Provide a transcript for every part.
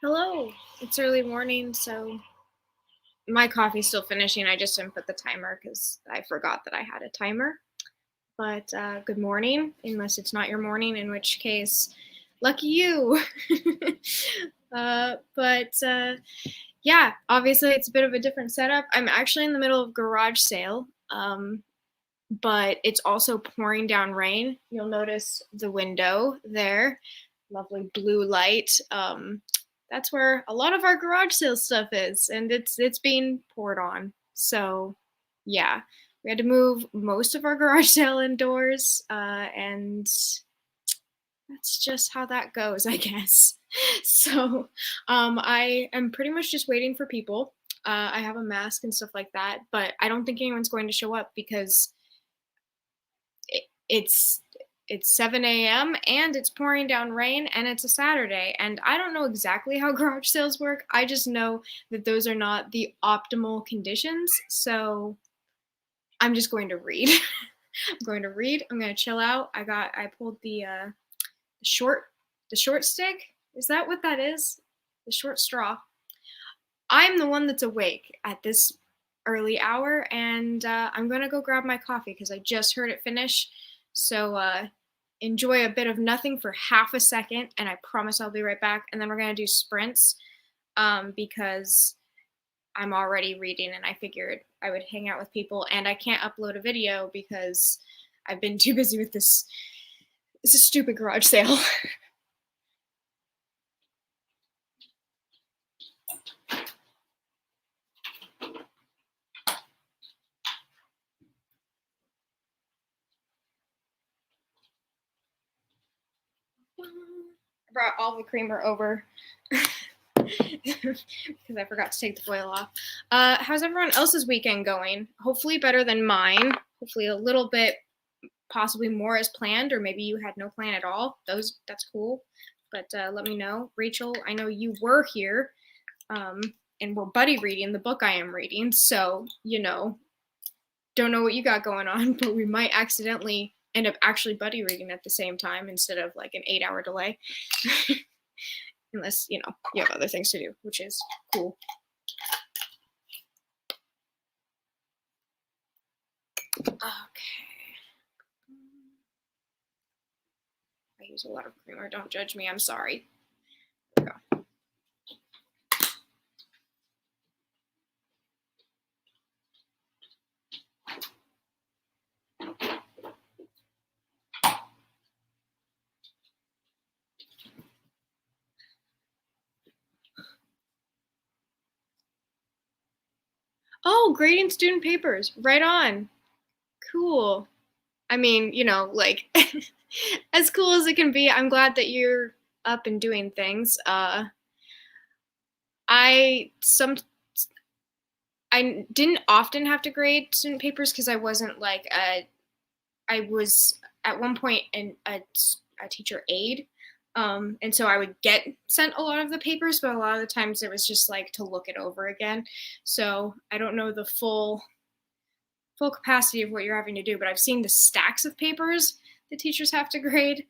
Hello. It's early morning, so my coffee's still finishing. I just didn't put the timer because I forgot that I had a timer. But good morning, unless it's not your morning, in which case, lucky you. but yeah, obviously it's a bit of a different setup. I'm actually in the middle of garage sale, but it's also pouring down rain. You'll notice the window there, lovely blue light. That's where a lot of our garage sale stuff is, and it's being poured on. So, yeah, we had to move most of our garage sale indoors, and that's just how that goes, I guess. So, I am pretty much just waiting for people. I have a mask and stuff like that, but I don't think anyone's going to show up because it's it's 7 a.m. and it's pouring down rain and it's a Saturday. And I don't know exactly how garage sales work. I just know that those are not the optimal conditions. So I'm just going to read. I'm going to read. I'm going to chill out. I pulled the short the short stick. Is that what that is? The short straw. I'm the one that's awake at this early hour, and I'm gonna go grab my coffee because I just heard it finish. So enjoy a bit of nothing for half a second, and I promise I'll be right back. And then we're gonna do sprints because I'm already reading, and I figured I would hang out with people, and I can't upload a video because I've been too busy with this. This is stupid garage sale. I brought all the creamer over because I forgot to take the foil off. How's everyone else's weekend going? Hopefully better than mine. Hopefully a little bit, possibly more as planned, or maybe you had no plan at all. That's cool. But let me know. Rachel, I know you were here, and we're buddy reading the book I am reading. So, don't know what you got going on, but we might accidentally end up actually buddy reading at the same time instead of like an 8-hour delay. Unless, you have other things to do, which is cool. Okay. I use a lot of creamer. Don't judge me. I'm sorry. There we go. Oh, grading student papers. Right on. Cool. I mean, like as cool as it can be. I'm glad that you're up and doing things. I some I didn't often have to grade student papers because I wasn't like I was at one point a teacher aide. And so I would get sent a lot of the papers, but a lot of the times it was just like to look it over again. So I don't know the full capacity of what you're having to do, but I've seen the stacks of papers the teachers have to grade.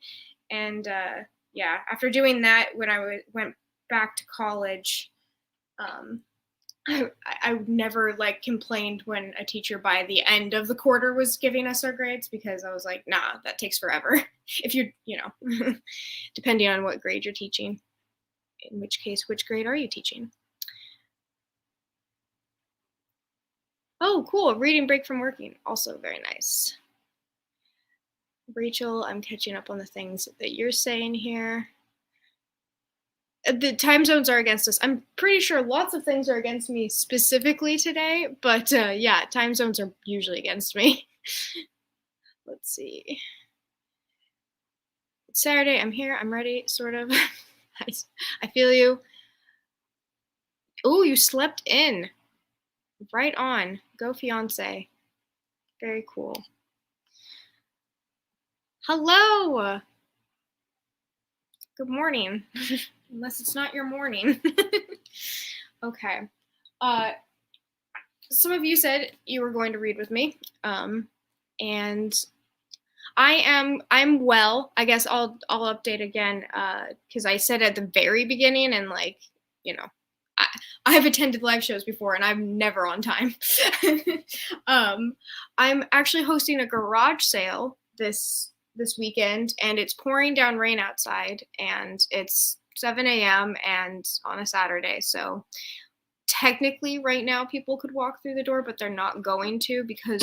And yeah, after doing that, when I went back to college, um, I never like complained when a teacher by the end of the quarter was giving us our grades because I was like, nah, that takes forever. If you're, depending on what grade you're teaching, in which case, which grade are you teaching? Oh, cool. Reading break from working. Also very nice. Rachel, I'm catching up on the things that you're saying here. The time zones are against us. I'm pretty sure lots of things are against me specifically today, but yeah, time zones are usually against me. Let's see. It's Saturday. I'm here. I'm ready, sort of. I feel you. Oh, you slept in. Right on. Go, fiance. Very cool. Hello. Good morning. Unless it's not your morning. Okay. Some of you said you were going to read with me. And I'm well. I guess I'll update again because I said at the very beginning and like you know, I've attended live shows before and I'm never on time. I'm actually hosting a garage sale this weekend, and it's pouring down rain outside, and it's 7 a.m. and on a Saturday. So technically right now people could walk through the door, but they're not going to because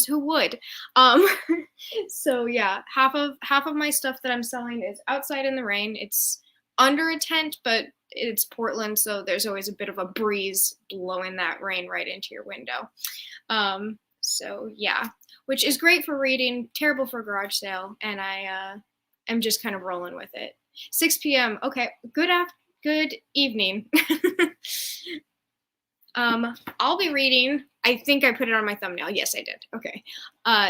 who would? Um, so yeah, half of my stuff that I'm selling is outside in the rain. It's under a tent, but it's Portland, so there's always a bit of a breeze blowing that rain right into your window. So yeah, which is great for reading, terrible for garage sale, and I am just kind of rolling with it. 6 p.m. Okay, good evening. I'll be reading, I think I put it on my thumbnail. Yes, I did. Okay.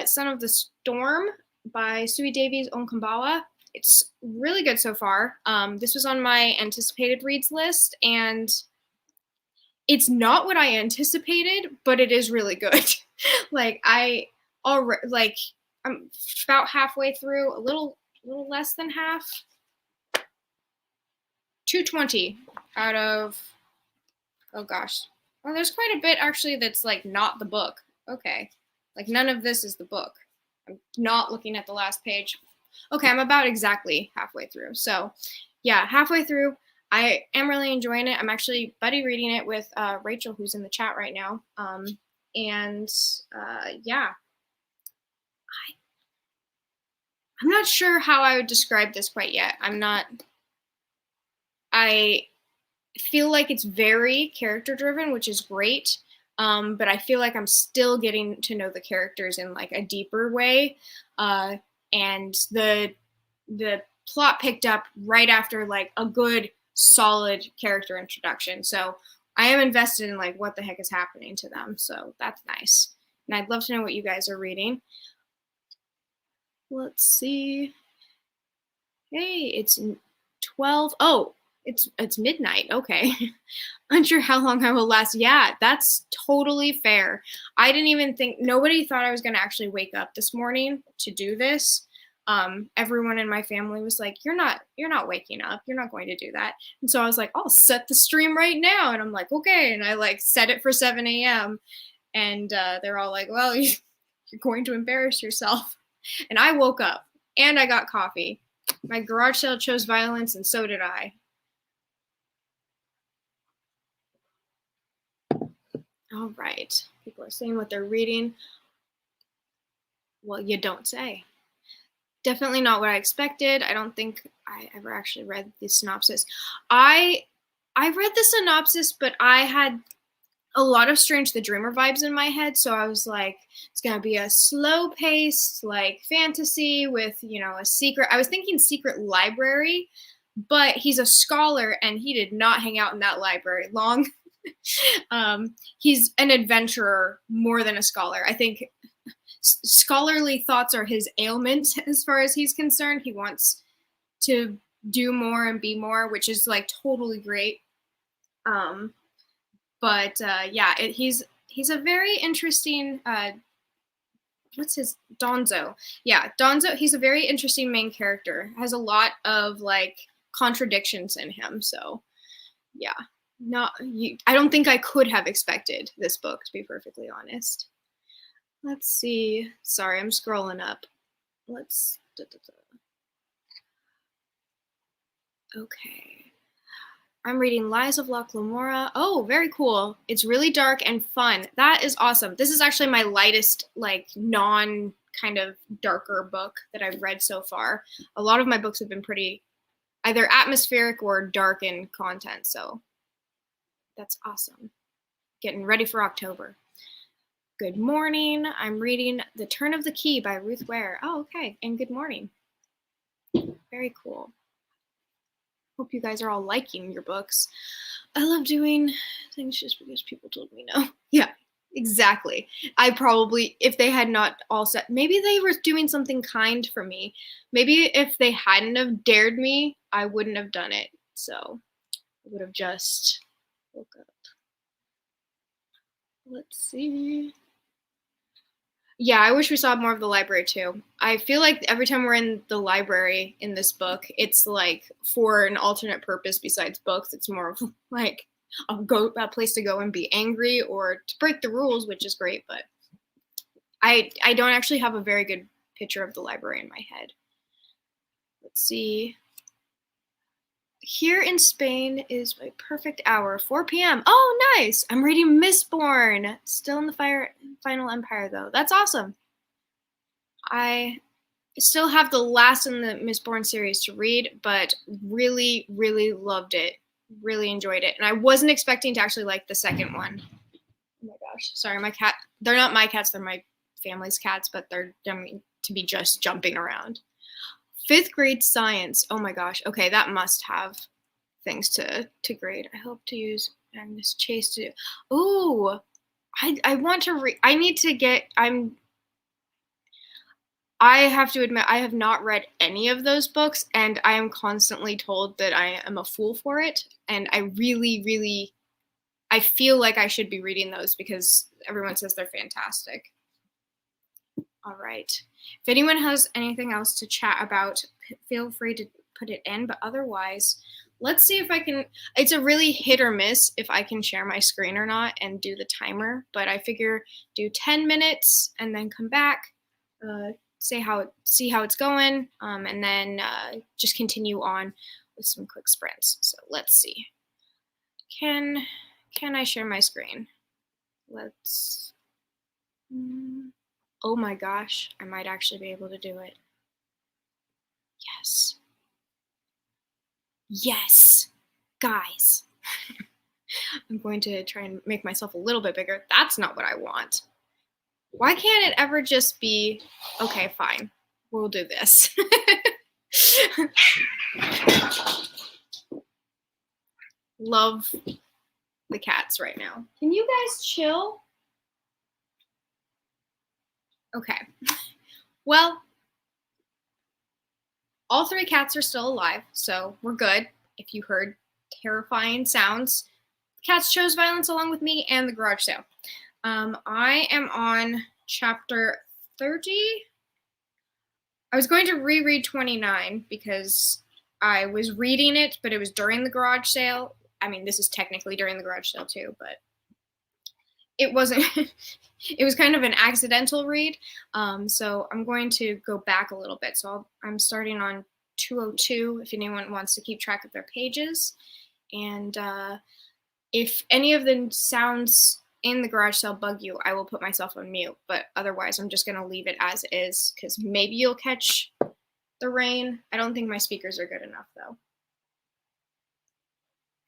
Son of the Storm by Sui Davies Onkambawa. It's really good so far. This was on my anticipated reads list, and it's not what I anticipated, but it is really good. Like I'm about halfway through, a little less than half. 220 out of, oh gosh. Well, there's quite a bit actually that's like not the book. Okay. Like none of this is the book. I'm not looking at the last page. Okay, I'm about exactly halfway through. So yeah, halfway through. I am really enjoying it. I'm actually buddy reading it with Rachel, who's in the chat right now. Yeah, I'm not sure how I would describe this quite yet. I feel like it's very character driven, which is great. But I feel like I'm still getting to know the characters in like a deeper way. And the plot picked up right after like a good solid character introduction. So I am invested in like what the heck is happening to them. So that's nice. And I'd love to know what you guys are reading. Let's see. Hey, it's 12. Oh, it's midnight. Okay. Unsure how long I will last. Yeah, that's totally fair. I didn't even think, nobody thought I was going to actually wake up this morning to do this. Everyone in my family was like, you're not waking up. You're not going to do that. And so I was like, I'll set the stream right now. And I'm like, okay. And I like set it for 7 a.m. And they're all like, well, you're going to embarrass yourself. And I woke up and I got coffee. My garage sale chose violence, and so did I. All right. People are saying what they're reading. Well, you don't say. Definitely not what I expected. I don't think I ever actually read the synopsis. I read the synopsis, but I had a lot of Strange the Dreamer vibes in my head, so I was like, it's gonna be a slow-paced like fantasy with, you know, a secret. I was thinking secret library, but he's a scholar and he did not hang out in that library long. He's an adventurer more than a scholar. I think scholarly thoughts are his ailment as far as he's concerned. He wants to do more and be more, which is like totally great. Yeah, he's a very interesting what's his Donzo. Yeah, Donzo, he's a very interesting main character. Has a lot of like contradictions in him. So yeah. I don't think I could have expected this book, to be perfectly honest. Let's see. Sorry, I'm scrolling up. Okay. I'm reading Lies of Locke Lamora. Oh, very cool. It's really dark and fun. That is awesome. This is actually my lightest, like, non kind of darker book that I've read so far. A lot of my books have been pretty either atmospheric or dark in content, so that's awesome. Getting ready for October. Good morning. I'm reading The Turn of the Key by Ruth Ware. Oh, okay. And good morning. Very cool. Hope you guys are all liking your books. I love doing things just because people told me no. Yeah, exactly. I probably, if they had not all said, maybe they were doing something kind for me. Maybe if they hadn't have dared me, I wouldn't have done it. So I would have just woke up. Let's see. Yeah, I wish we saw more of the library too. I feel like every time we're in the library in this book, it's like for an alternate purpose besides books. It's more of like a place to go and be angry or to break the rules, which is great. But I don't actually have a very good picture of the library in my head. Let's see. Here in Spain is my perfect hour, 4 p.m. Oh, nice! I'm reading Mistborn. Still in the Final Empire though. That's awesome. I still have the last in the Mistborn series to read, but really, really loved it. Really enjoyed it. And I wasn't expecting to actually like the second one. Oh my gosh. Sorry, my cat. They're not my cats, they're my family's cats, but they're to be just jumping around. Fifth grade science. Oh my gosh. Okay, that must have things to grade. I hope to use Agnes Chase to. Ooh, I want to read. I need to get. I have to admit, I have not read any of those books, and I am constantly told that I am a fool for it. And I really, really, I feel like I should be reading those because everyone says they're fantastic. All right. If anyone has anything else to chat about, feel free to put it in. But otherwise, let's see if I can. It's a really hit or miss if I can share my screen or not and do the timer. But I figure do 10 minutes and then come back. See how it's going, and then just continue on with some quick sprints. So let's see. Can I share my screen? Let's. Oh my gosh, I might actually be able to do it. Yes. Yes, guys. I'm going to try and make myself a little bit bigger. That's not what I want. Why can't it ever just be, okay, fine, we'll do this. Love the cats right now. Can you guys chill? Okay. Well, all three cats are still alive, so we're good. If you heard terrifying sounds, the cats chose violence along with me and the garage sale. I am on chapter 30. I was going to reread 29 because I was reading it, but it was during the garage sale. I mean, this is technically during the garage sale too, but it wasn't. It was kind of an accidental read. So I'm going to go back a little bit. So I'm starting on 202 if anyone wants to keep track of their pages. And if any of the sounds in the garage sale bug you, I will put myself on mute. But otherwise, I'm just going to leave it as is because maybe you'll catch the rain. I don't think my speakers are good enough, though.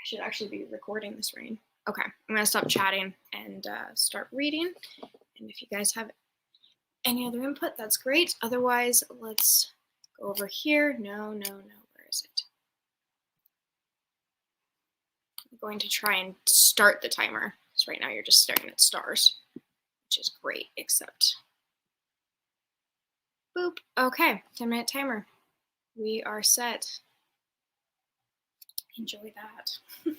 I should actually be recording this rain. Okay, I'm going to stop chatting and start reading. And if you guys have any other input, that's great. Otherwise, let's go over here. No. Where is it? I'm going to try and start the timer. So right now you're just staring at stars, which is great, except boop. Okay, 10-minute timer. We are set. Enjoy that.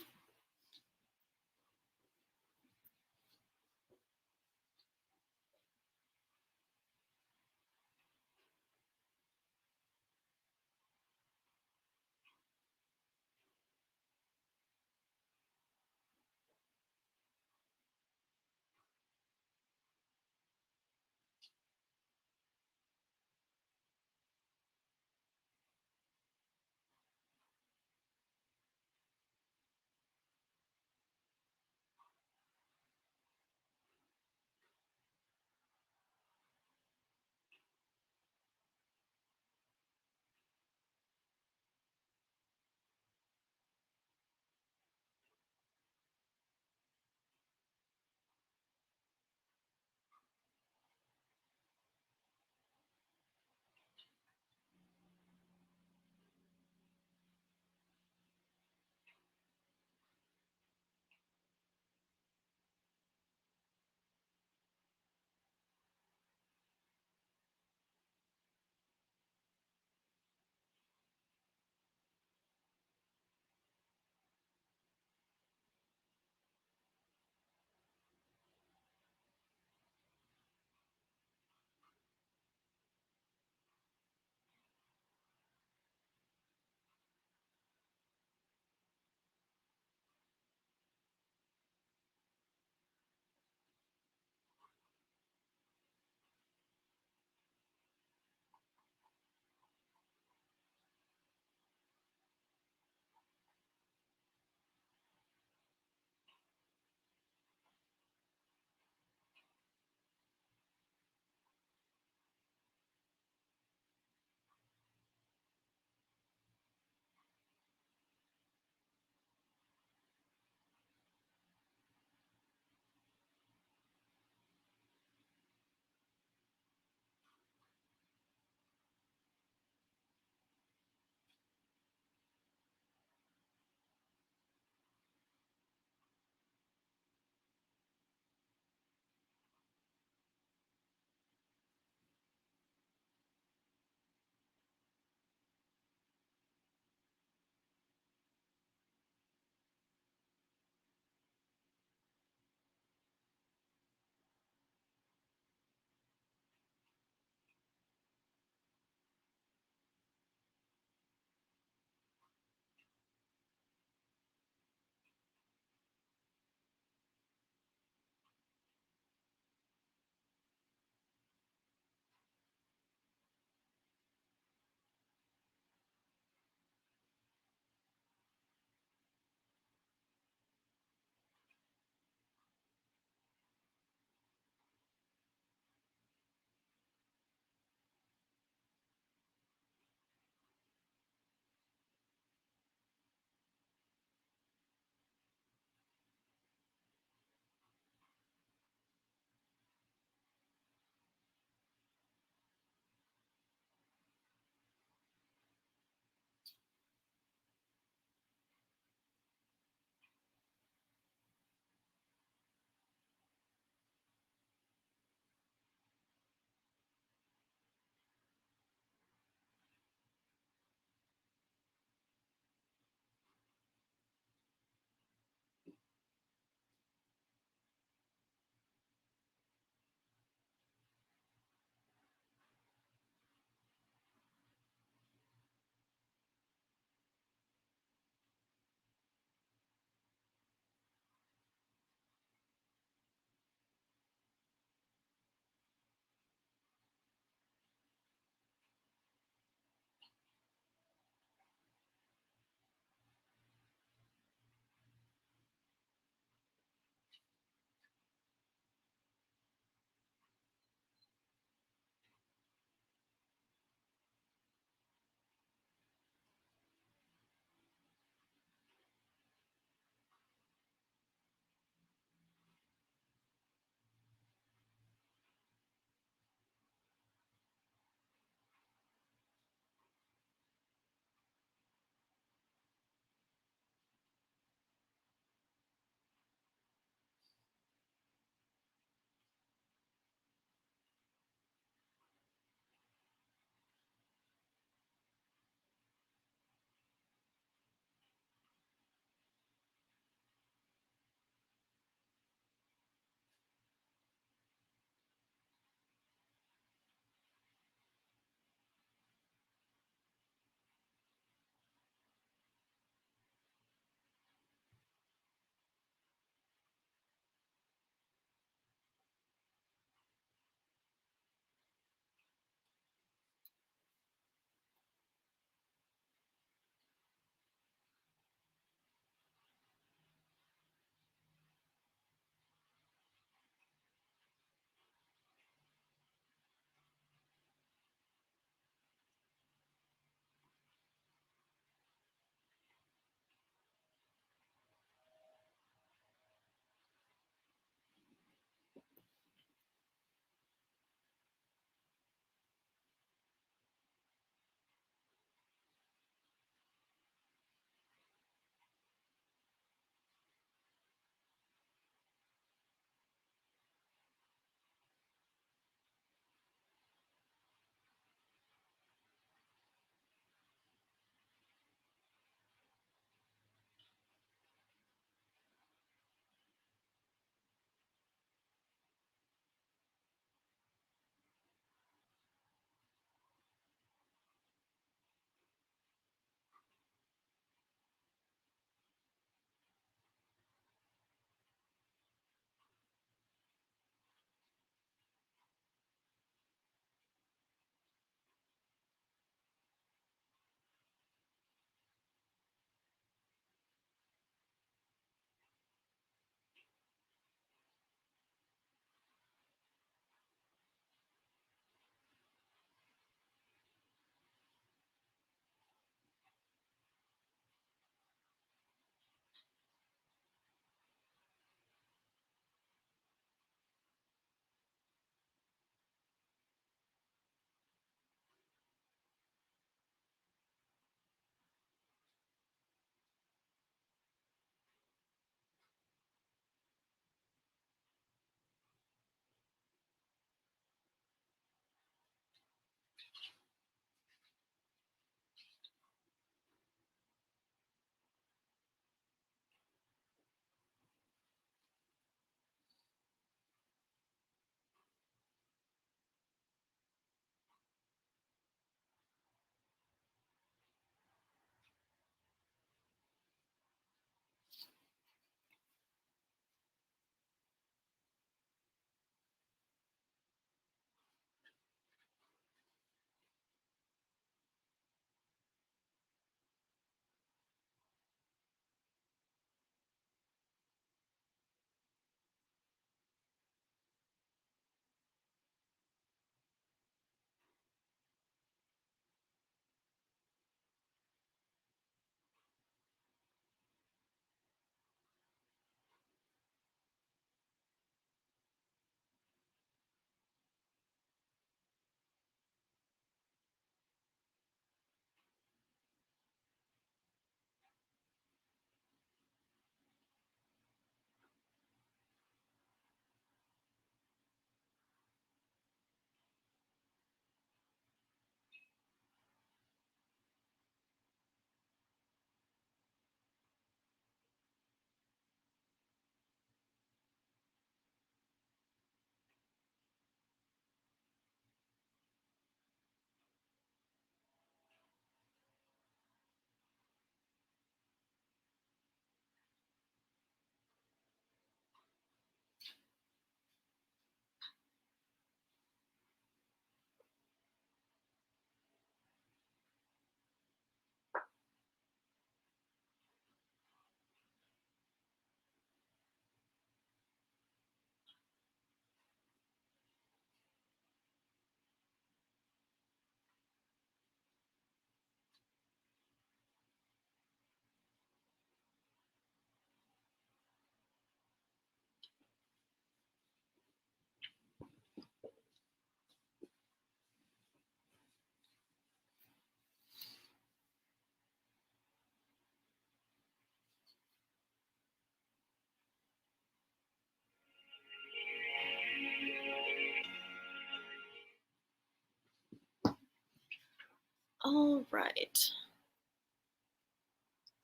All right.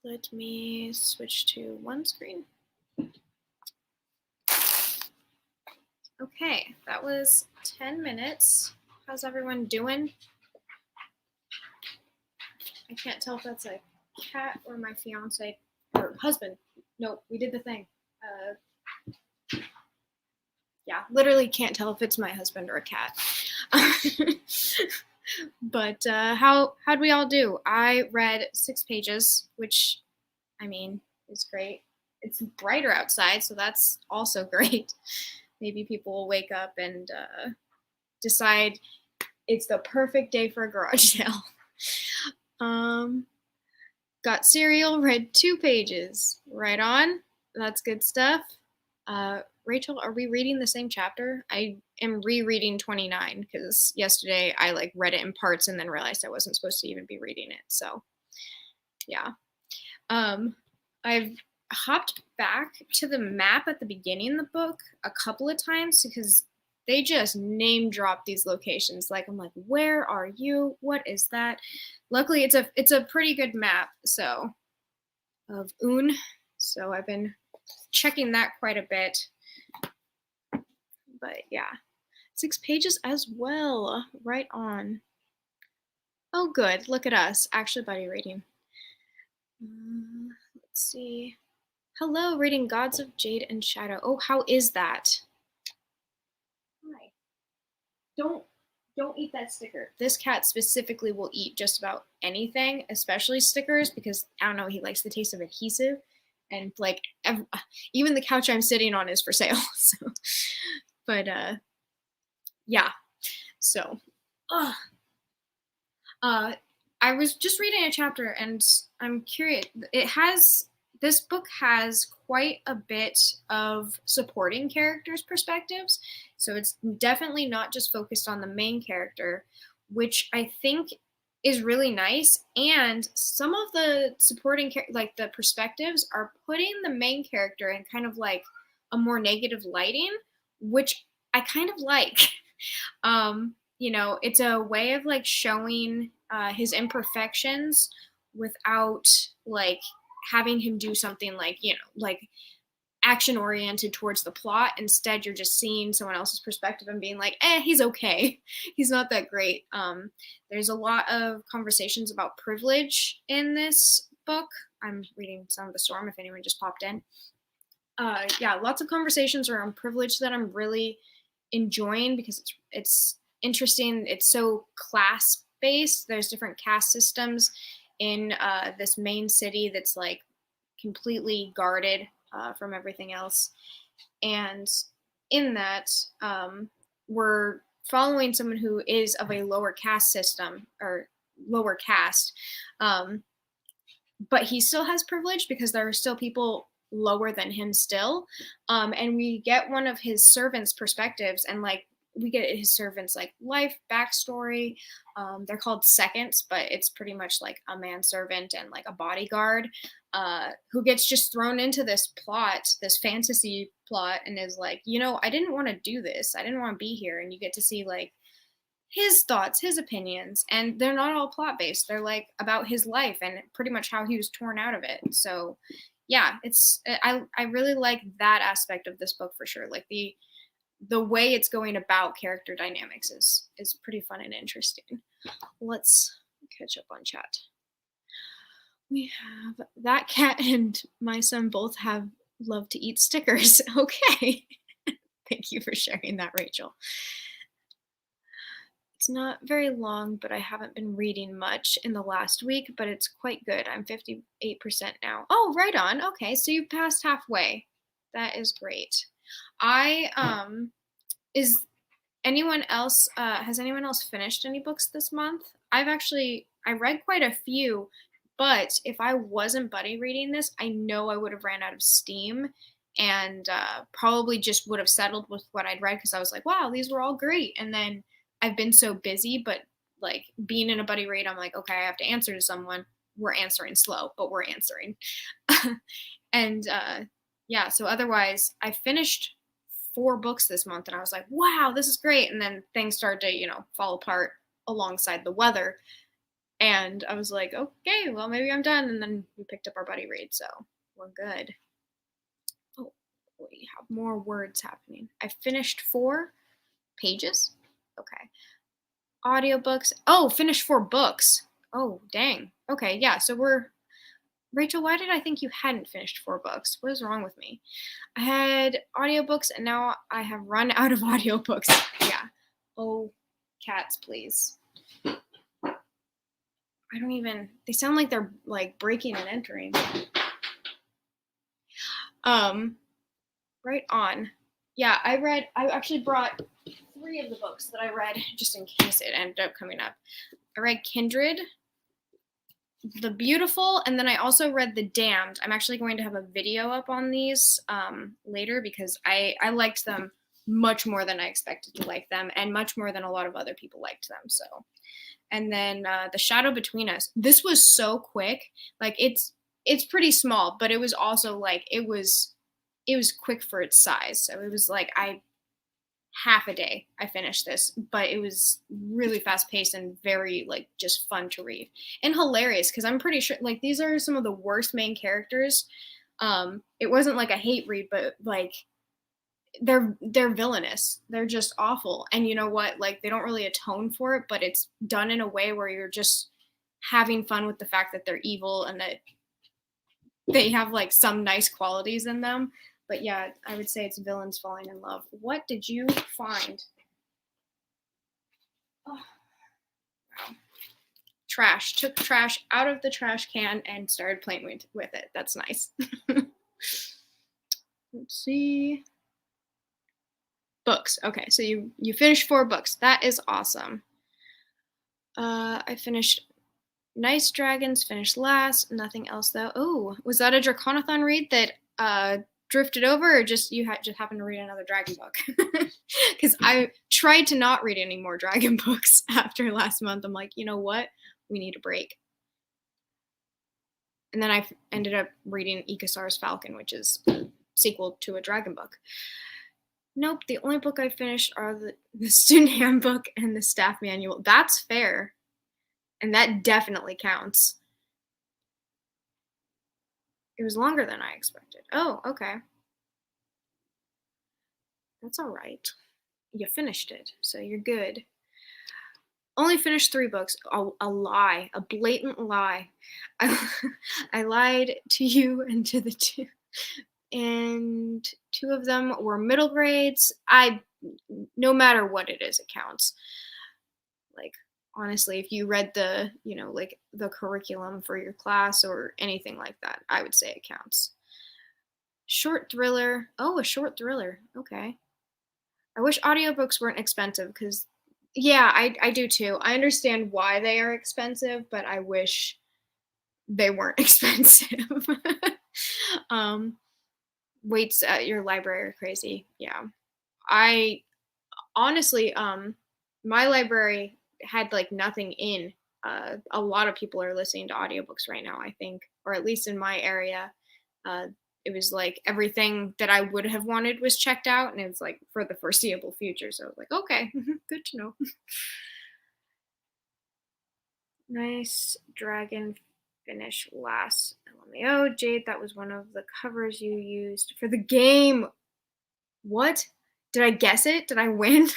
Let me switch to one screen. Okay, that was 10 minutes. How's everyone doing? I can't tell if that's a cat or my fiance or husband. No, we did the thing. Yeah, literally can't tell if it's my husband or a cat. But how'd we all do? I read 6 pages, which I mean is great. It's brighter outside, so that's also great. Maybe people will wake up and decide it's the perfect day for a garage sale. Got cereal, read 2 pages. Right on. That's good stuff. Rachel, are we reading the same chapter? I am rereading 29 because yesterday I like read it in parts and then realized I wasn't supposed to even be reading it. So, yeah. I've hopped back to the map at the beginning of the book a couple of times because they just name drop these locations. Like I'm like, where are you? What is that? Luckily, it's a pretty good map. So of Un. So I've been checking that quite a bit. But yeah, 6 pages as well. Right on. Oh, good. Look at us. Actually, buddy reading. Let's see. Hello, reading Gods of Jade and Shadow. Oh, how is that? Hi. Don't eat that sticker. This cat specifically will eat just about anything, especially stickers, because I don't know, he likes the taste of adhesive. And like even the couch I'm sitting on is for sale. So, but yeah. So, I was just reading a chapter and I'm curious. This book has quite a bit of supporting characters' perspectives. So it's definitely not just focused on the main character, which I think is really nice. And some of the supporting, like the perspectives, are putting the main character in kind of like a more negative lighting, which I kind of like. It's a way of like showing his imperfections without like having him do something like, like action oriented towards the plot. Instead, you're just seeing someone else's perspective and being like, he's okay. He's not that great. There's a lot of conversations about privilege in this book. I'm reading Son of the Storm if anyone just popped in. Yeah, lots of conversations around privilege that I'm really enjoying because it's interesting. It's so class based. There's different caste systems in this main city that's like completely guarded from everything else. And in that, we're following someone who is of a lower caste system or lower caste, but he still has privilege because there are still people lower than him still. And we get one of his servants' perspectives, and like we get his servants' like life backstory. They're called seconds, but it's pretty much like a manservant and like a bodyguard who gets just thrown into this plot, this fantasy plot, and is like, I didn't want to do this. I didn't want to be here. And you get to see like his thoughts, his opinions, and they're not all plot based. They're like about his life and pretty much how he was torn out of it. So yeah, I really like that aspect of this book for sure. Like the way it's going about character dynamics is pretty fun and interesting. Let's catch up on chat. We have that cat and my son both have love to eat stickers. Okay. Thank you for sharing that, Rachel. It's not very long, but I haven't been reading much in the last week, but it's quite good. I'm 58% now. Oh, right on. Okay, so you've passed halfway. That is great. Is anyone else, has anyone else finished any books this month? I read quite a few, but if I wasn't buddy reading this, I know I would have ran out of steam and probably just would have settled with what I'd read because I was like, wow, these were all great. And then I've been so busy, but like being in a buddy read, I'm like, okay, I have to answer to someone. We're answering slow, but we're answering. And yeah, so otherwise, I finished 4 books this month, and I was like, wow, this is great. And then things started to, fall apart alongside the weather. And I was like, okay, well, maybe I'm done. And then we picked up our buddy read, so we're good. Oh, we have more words happening. I finished 4 pages. Okay. Audiobooks. Oh, finished 4 books. Oh, dang. Okay, yeah, so we're Rachel, why did I think you hadn't finished 4 books? What is wrong with me? I had audiobooks and now I have run out of audiobooks. Yeah. Oh, cats, please. I don't even, they sound like they're like breaking and entering. Right on. Yeah, I actually brought 3 of the books that I read just in case it ended up coming up. I read Kindred, The Beautiful, and then I also read The Damned. I'm actually going to have a video up on these later because I liked them much more than I expected to like them, and much more than a lot of other people liked them. So, and then The Shadow Between Us. This was so quick. Like it's pretty small, but it was also like it was quick for its size. So it was like half a day I finished this, but it was really fast paced and very like just fun to read and hilarious because I'm pretty sure like these are some of the worst main characters. It wasn't like a hate read, but like they're villainous. They're just awful. And you know what? Like they don't really atone for it, but it's done in a way where you're just having fun with the fact that they're evil and that they have like some nice qualities in them. But yeah, I would say it's villains falling in love. What did you find? Oh, wow. Trash. Took trash out of the trash can and started playing with it. That's nice. Let's see. Books. Okay, so you finished 4 books. That is awesome. I finished Nice Dragons, finished last. Nothing else though. Oh, was that a Draconathon read that drifted over, or just you just happened to read another dragon book? Because I tried to not read any more dragon books after last month. I'm like, you know what? We need a break. And then I ended up reading Ikasar's Falcon, which is a sequel to a dragon book. Nope, the only book I finished are the student handbook and the staff manual. That's fair. And that definitely counts. It was longer than I expected. Oh, okay. That's all right. You finished it, so you're good. Only finished 3 books. A lie. A blatant lie. I lied to you and to the 2. And 2 of them were middle grades. No matter what it is, it counts. Like, honestly, if you read the, like the curriculum for your class or anything like that, I would say it counts. Short thriller. Oh, a short thriller. Okay. I wish audiobooks weren't expensive because, yeah, I do too. I understand why they are expensive, but I wish they weren't expensive. Waits at your library are crazy. Yeah. I honestly, my library had like nothing in. A lot of people are listening to audiobooks right now, I think, or at least in my area. It was like everything that I would have wanted was checked out, and it was like for the foreseeable future. So I was like, okay, good to know. Nice dragon finish last. LMAO, Jade, that was one of the covers you used for the game. What? Did I guess it? Did I win?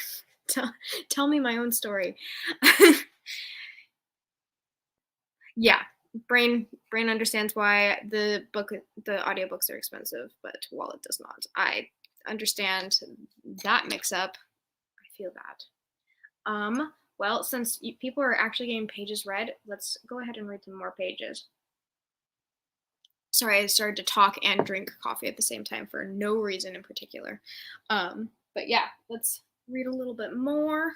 Tell me my own story. Yeah, brain understands why the audiobooks are expensive, but wallet does not. I understand that mix up. I feel that. Well, since people are actually getting pages read, let's go ahead and read some more pages. Sorry, I started to talk and drink coffee at the same time for no reason in particular. But yeah, let's read a little bit more.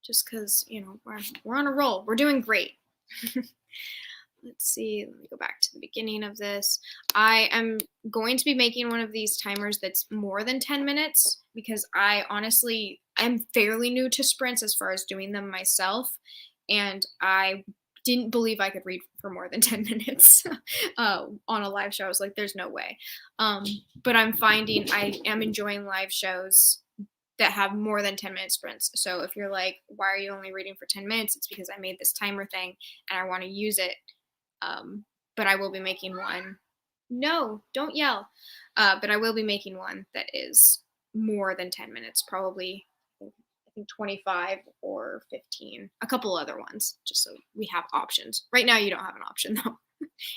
Just because, we're on a roll. We're doing great. Let's see. Let me go back to the beginning of this. I am going to be making one of these timers that's more than 10 minutes because I honestly am fairly new to sprints as far as doing them myself. And I didn't believe I could read for more than 10 minutes on a live show. I was like, there's no way. But I'm finding I am enjoying live shows that have more than 10-minute sprints. So if you're like, why are you only reading for 10 minutes? It's because I made this timer thing and I want to use it. But I will be making one. No, don't yell. But I will be making one that is more than 10 minutes, probably, I think 25 or 15. A couple other ones, just so we have options. Right now, you don't have an option, though,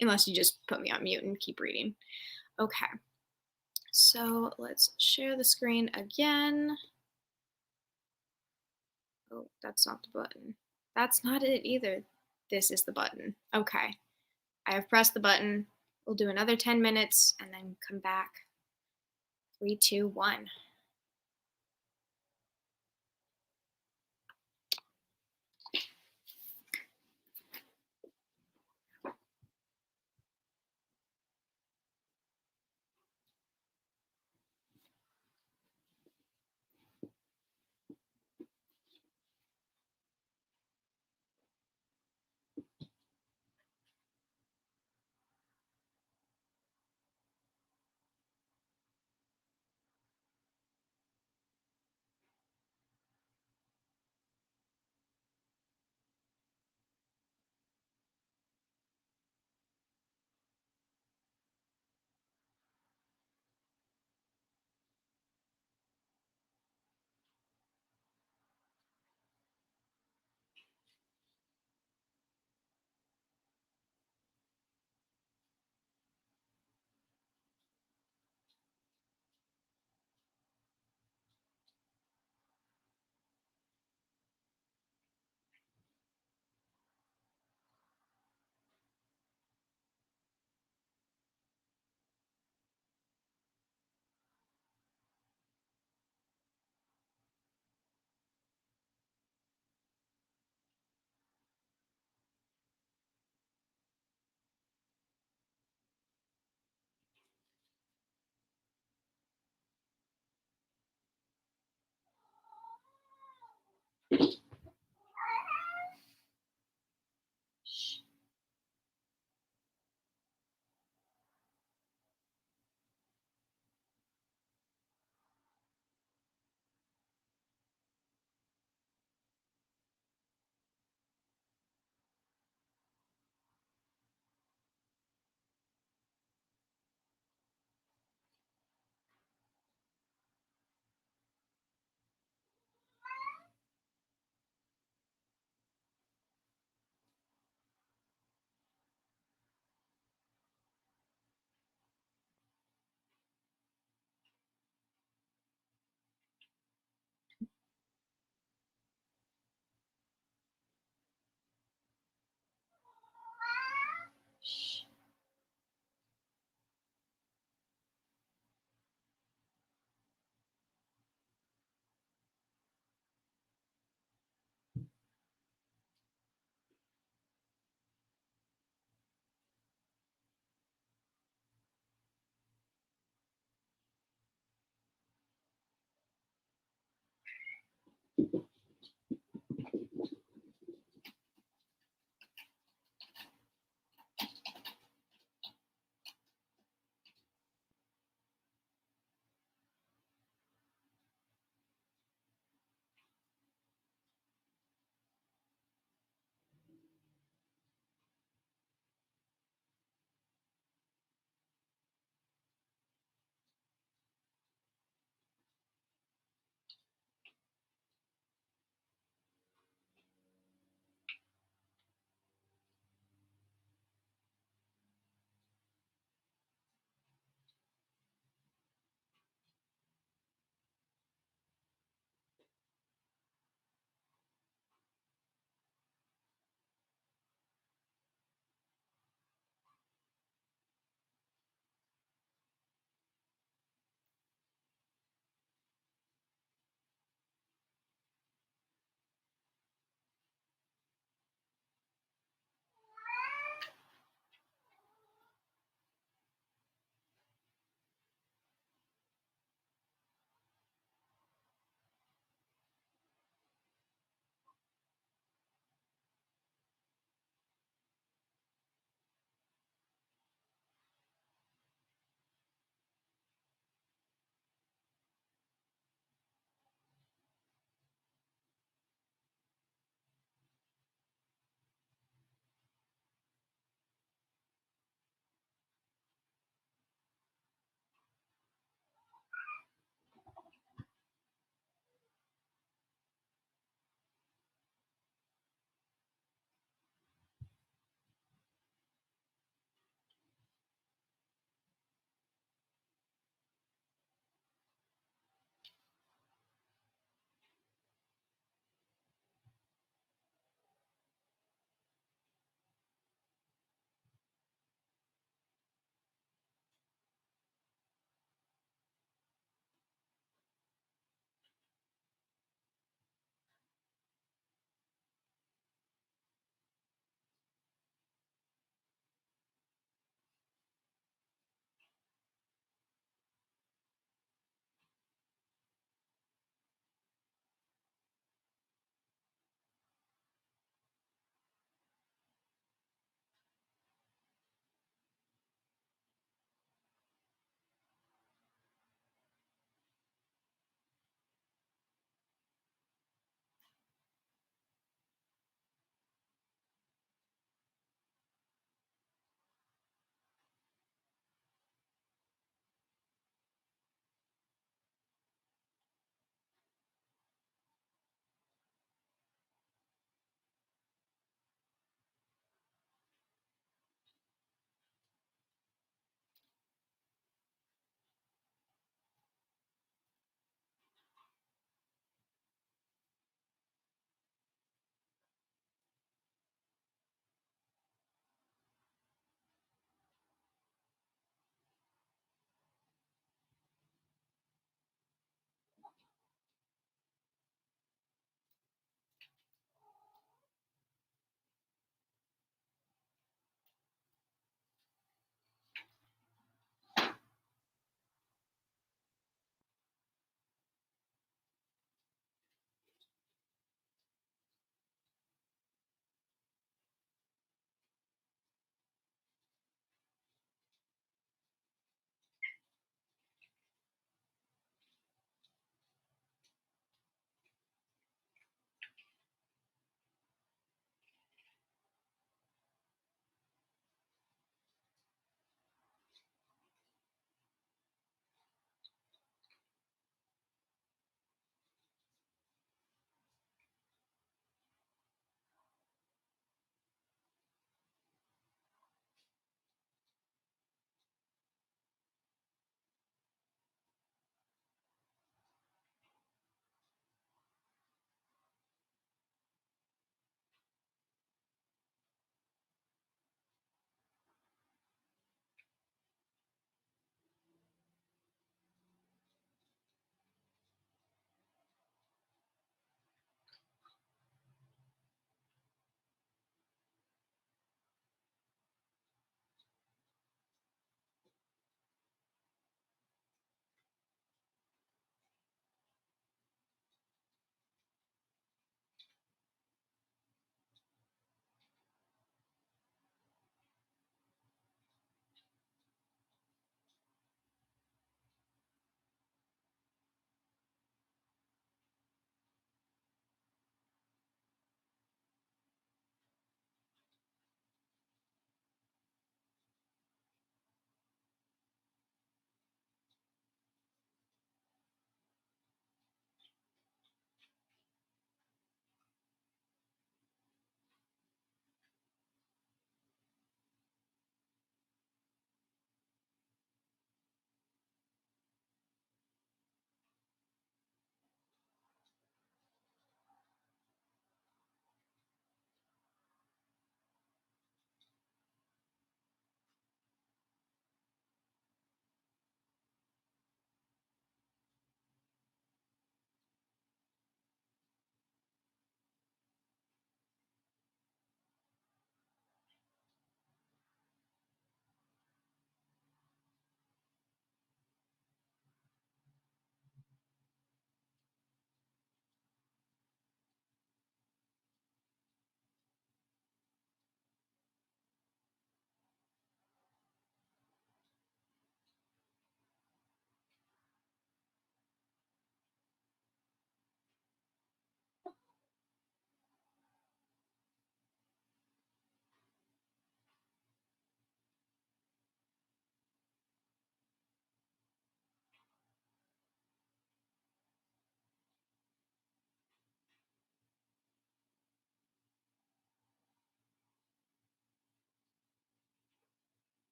unless you just put me on mute and keep reading. Okay. So let's share the screen again. Oh, that's not the button. That's not it either. This is the button. Okay. I have pressed the button. We'll do another 10 minutes and then come back. 3, 2, 1.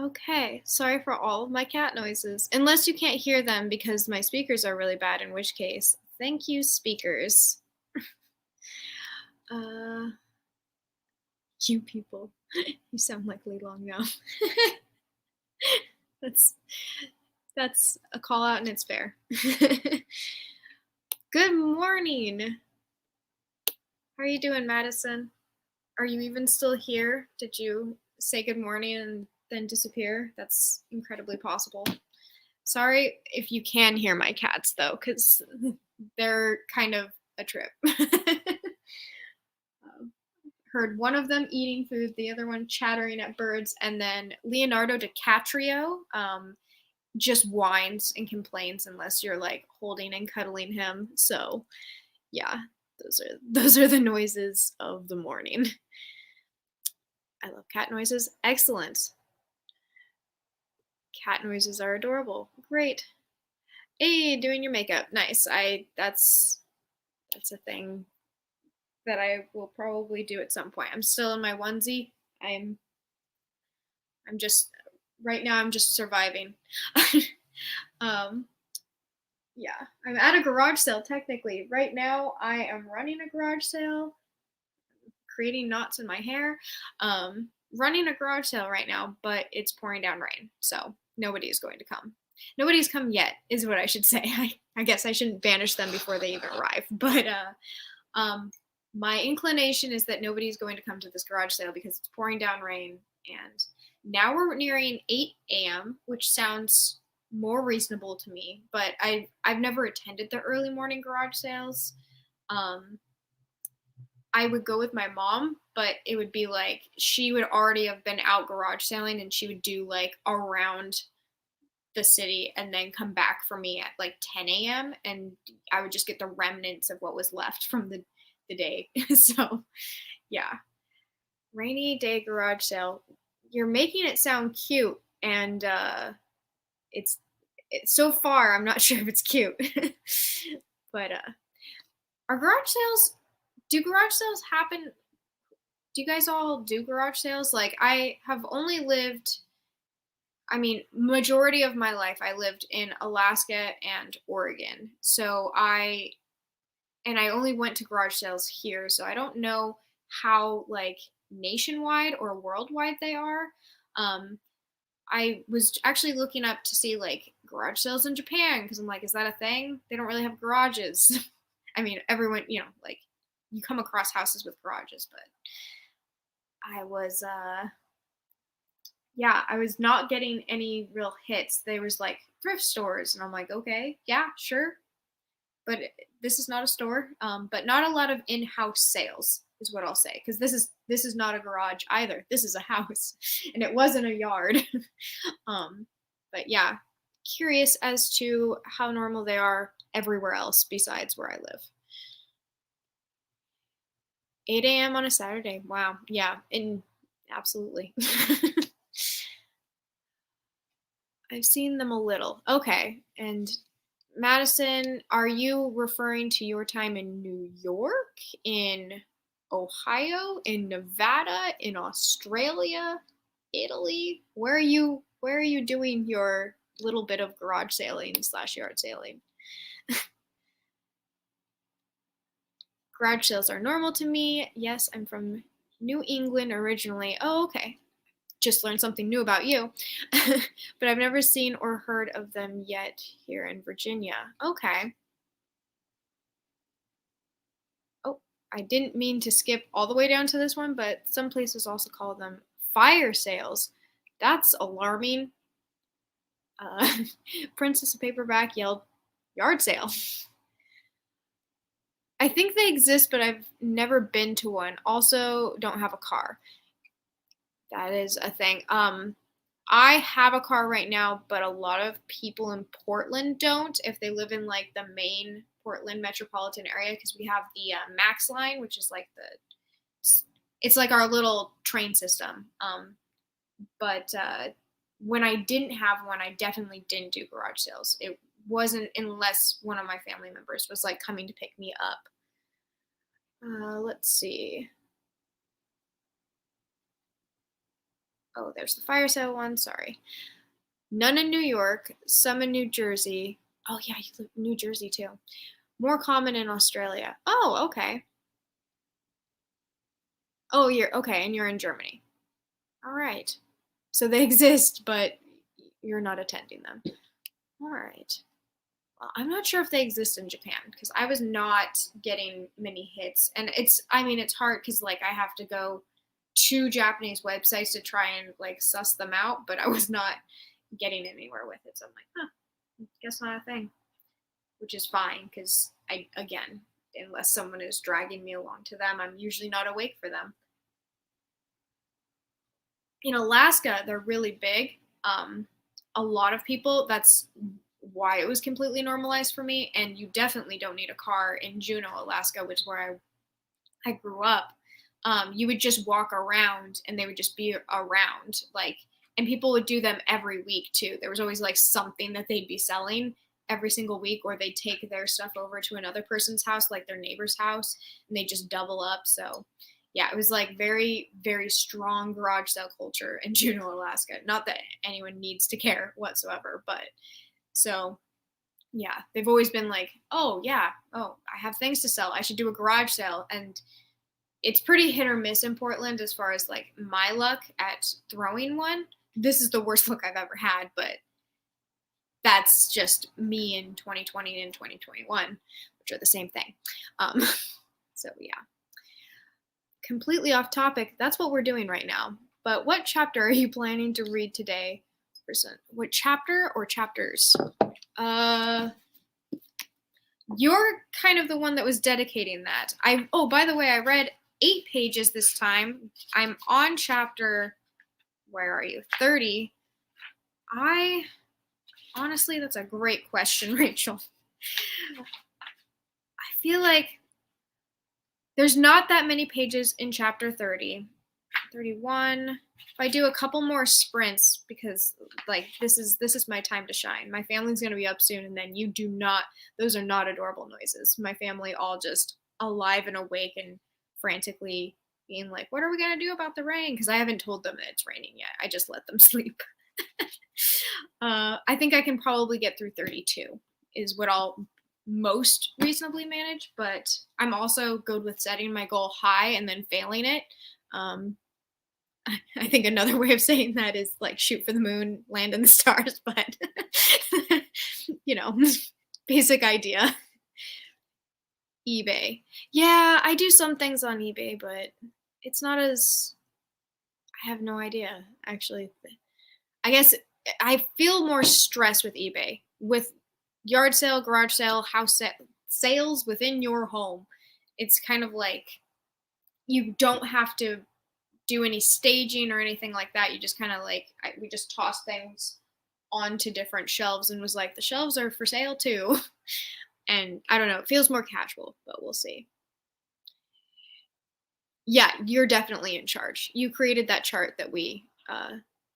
Okay, sorry for all of my cat noises. Unless you can't hear them because my speakers are really bad, in which case, thank you, speakers. Uh, you people. You sound like Lee Long now. That's that's a call out and it's fair. Good morning. How are you doing, Madison? Are you even still here? Did you say good morning and then disappear? That's incredibly possible. Sorry if you can hear my cats though, because they're kind of a trip. Heard one of them eating food, the other one chattering at birds, and then Leonardo DiCaprio just whines and complains unless you're like holding and cuddling him. So yeah, those are the noises of the morning. I love cat noises. Excellent. Cat noises are adorable. Great. Hey, doing your makeup. Nice. That's a thing that I will probably do at some point. I'm still in my onesie. I'm just right now I'm just surviving. um yeah, I'm at a garage sale technically. Right now I am running a garage sale, creating knots in my hair. Running a garage sale right now, but it's pouring down rain. So nobody is going to come. Nobody's come yet, is what I should say. I guess I shouldn't banish them before they even arrive. But my inclination is that nobody's going to come to this garage sale because it's pouring down rain. And now we're nearing 8 a.m., which sounds more reasonable to me. But I've never attended the early morning garage sales. I would go with my mom, but it would be like she would already have been out garage selling and she would do like around the city and then come back for me at like 10 a.m. and I would just get the remnants of what was left from the day. So, yeah. Rainy day garage sale. You're making it sound cute and it's so far I'm not sure if it's cute. But are garage sales do garage sales happen? Do you guys all do garage sales? Like I have only lived majority of my life I lived in Alaska and Oregon. So I only went to garage sales here, so I don't know how like nationwide or worldwide they are. Um I was actually looking up to see like garage sales in Japan because I'm like, is that a thing? They don't really have garages. Everyone, like you come across houses with garages, but I was yeah, I was not getting any real hits. There was like thrift stores, and I'm like, okay, yeah, sure, but this is not a store. But not a lot of in-house sales is what I'll say, because this is not a garage either. This is a house, and it wasn't a yard. But yeah, curious as to how normal they are everywhere else besides where I live. 8 a.m. on a Saturday. Wow. Yeah, and absolutely. I've seen them a little. Okay. And Madison, are you referring to your time in New York, in Ohio, in Nevada, in Australia, Italy? Where are you doing your little bit of garage sailing / yard sailing? Garage sales are normal to me. Yes, I'm from New England originally. Oh, okay. Just learned something new about you. But I've never seen or heard of them yet here in Virginia. Okay. Oh, I didn't mean to skip all the way down to this one, but some places also call them fire sales. That's alarming. Uh, Princess of Paperback yelled, yard sale. I think they exist, but I've never been to one. Also, don't have a car. That is a thing. I have a car right now, but a lot of people in Portland don't if they live in like the main Portland metropolitan area because we have the Max line, which is like it's like our little train system. But when I didn't have one, I definitely didn't do garage sales. It wasn't unless one of my family members was like coming to pick me up. Let's see. Oh, there's the fire sale one. Sorry. None in New York, some in New Jersey. Oh, yeah, you live in New Jersey too. More common in Australia. Oh, okay. Oh, you're okay, and you're in Germany. All right. So they exist, but you're not attending them. All right. Well, I'm not sure if they exist in Japan because I was not getting many hits. And I mean, it's hard because like I have to go to Japanese websites to try and like suss them out, but I was not getting anywhere with it. So I'm like, huh, guess not a thing, which is fine because again, unless someone is dragging me along to them, I'm usually not awake for them. In Alaska, they're really big. A lot of people, that's why it was completely normalized for me. And you definitely don't need a car in Juneau, Alaska, which is where I grew up. You would just walk around and they would just be around. Like, and people would do them every week too. There was always like something that they'd be selling every single week, or they'd take their stuff over to another person's house, like their neighbor's house, and they just double up. So yeah, it was like very, very strong garage sale culture in Juneau, Alaska. Not that anyone needs to care whatsoever, but so yeah, they've always been like, oh yeah, oh, I have things to sell. I should do a garage sale. And it's pretty hit or miss in Portland as far as like my luck at throwing one. This is the worst luck I've ever had, but that's just me in 2020 and 2021, which are the same thing. Um, so yeah, completely off topic. That's what we're doing right now. But what chapter are you planning to read today? What chapter or chapters? You're kind of the one that was dedicating that. Oh, by the way, I read 8 pages this time. I'm on chapter, where are you? 30. Honestly, that's a great question, Rachel. I feel like there's not that many pages in chapter 30. 31. If I do a couple more sprints, because like this is my time to shine. My family's gonna be up soon, and then those are not adorable noises. My family all just alive and awake and frantically being like, what are we gonna do about the rain? Because I haven't told them that it's raining yet. I just let them sleep. I think I can probably get through 32 is what I'll most reasonably manage, but I'm also good with setting my goal high and then failing it. I think another way of saying that is like shoot for the moon, land in the stars, but you know, basic idea. eBay. Yeah, I do some things on eBay, but it's not as I have no idea actually. I guess I feel more stress with eBay. With yard sale, garage sale, sales within your home. It's kind of like you don't have to do any staging or anything like that. You just kind of like we just toss things onto different shelves and was like the shelves are for sale too. And I don't know, it feels more casual, but we'll see. Yeah, you're definitely in charge. You created that chart that we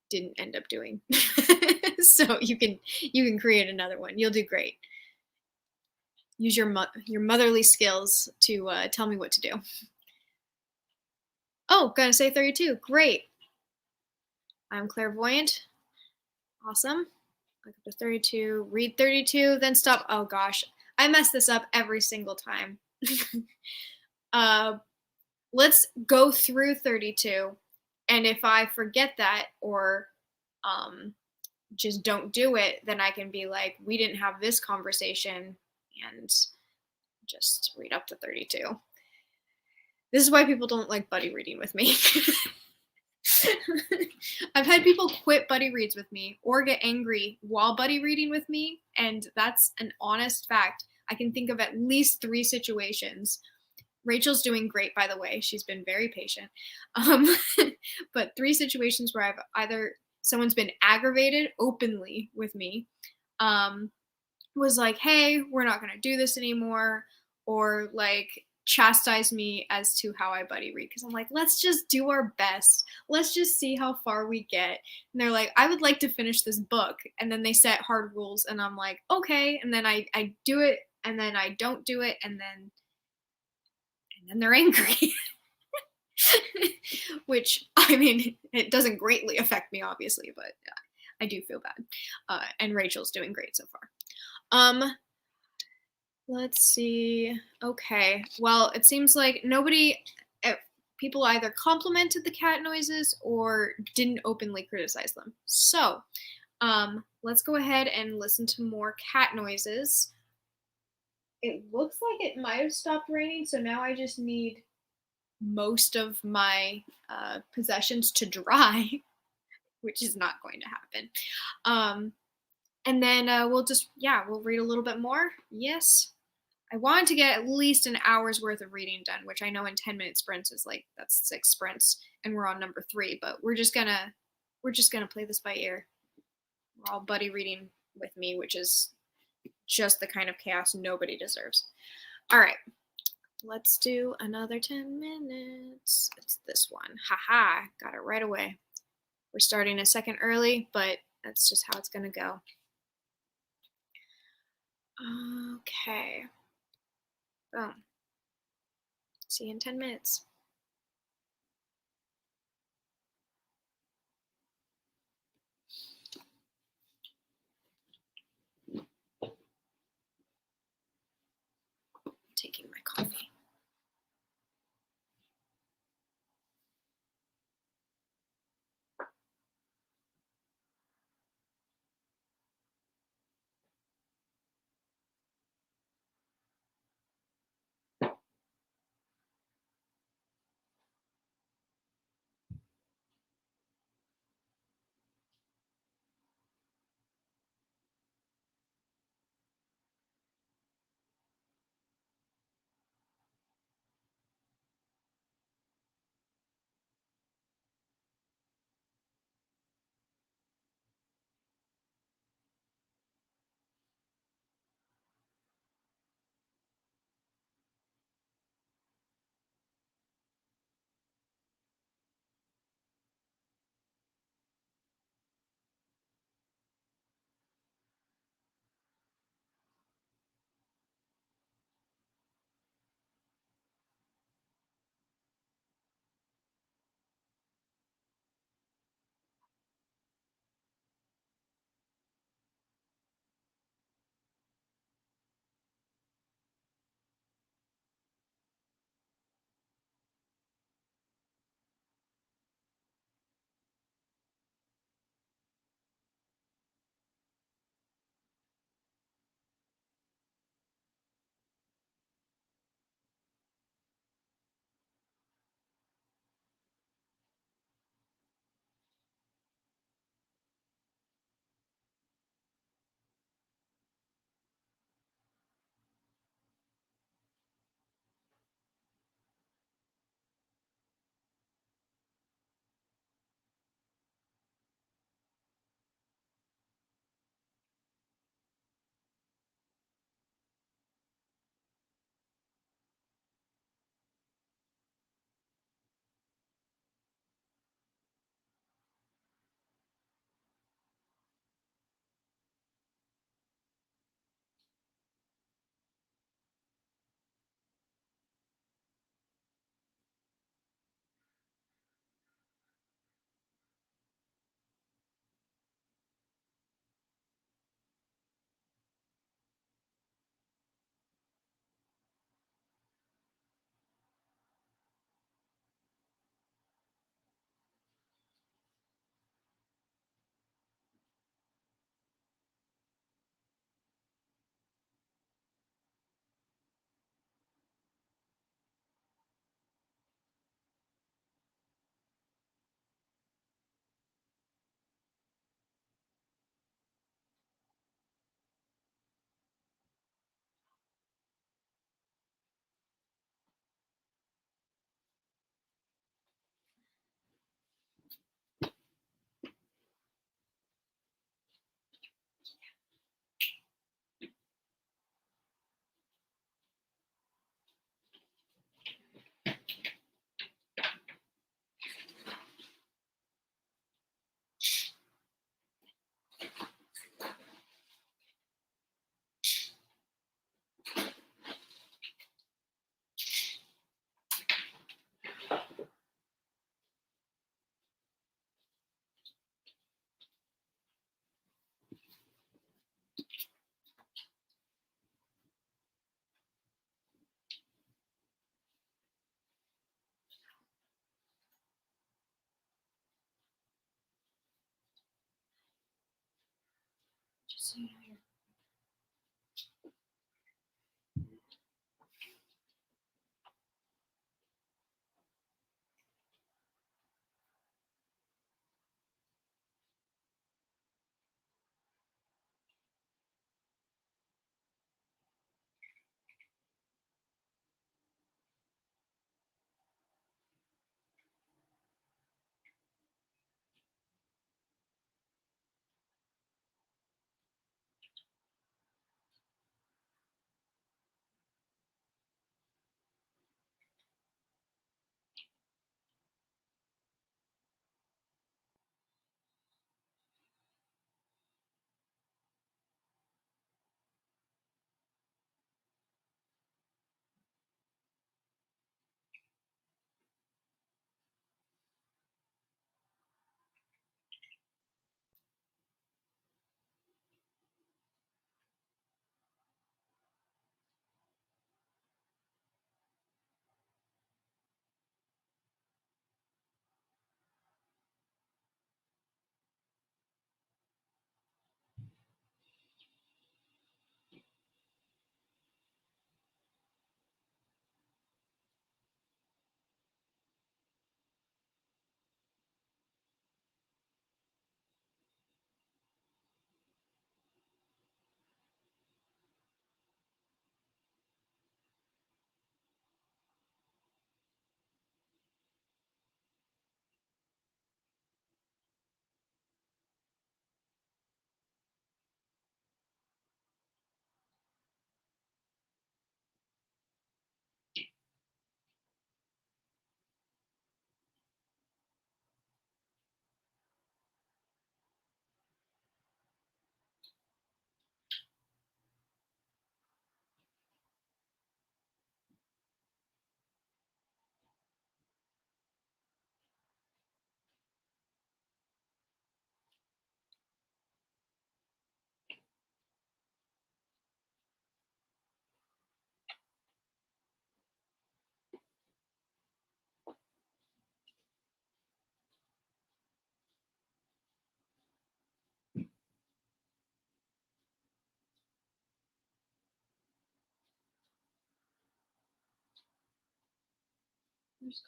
didn't end up doing. So you can create another one. You'll do great. Use your motherly skills to tell me what to do. Oh, gonna say 32. Great. I'm clairvoyant. Awesome. Look up to 32. Read 32, then stop. Oh gosh, I mess this up every single time. Let's go through 32, and if I forget that or just don't do it, then I can be like, we didn't have this conversation, and just read up to 32. This is why people don't like buddy reading with me. I've had people quit buddy reads with me or get angry while buddy reading with me, and that's an honest fact. I can think of at least 3 situations. Rachel's doing great, by the way. She's been very patient. But 3 situations where I've either someone's been aggravated openly with me, was like, hey, we're not going to do this anymore, or like chastise me as to how I buddy read, because I'm like, let's just do our best. Let's just see how far we get. And they're like, I would like to finish this book. And then they set hard rules, and I'm like, okay. And then I do it, and then I don't do it, and then they're angry. Which, I mean, it doesn't greatly affect me, obviously, but I do feel bad. And Rachel's doing great so far. Let's see. Okay. Well, it seems like people either complimented the cat noises or didn't openly criticize them. So, let's go ahead and listen to more cat noises. It looks like it might have stopped raining, so now I just need most of my possessions to dry, which is not going to happen. And then we'll read a little bit more. Yes. I wanted to get at least an hour's worth of reading done, which I know in 10-minute sprints is like, that's 6 sprints, and we're on number 3, but we're just gonna play this by ear. We're all buddy reading with me, which is just the kind of chaos nobody deserves. All right, let's do another 10 minutes. It's this one. Haha, got it right away. We're starting a second early, but that's just how it's gonna go. Okay. Boom. See you in 10 minutes. Taking my coffee. There's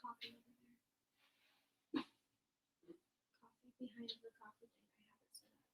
coffee over there. Coffee behind the coffee thing. I have it set up.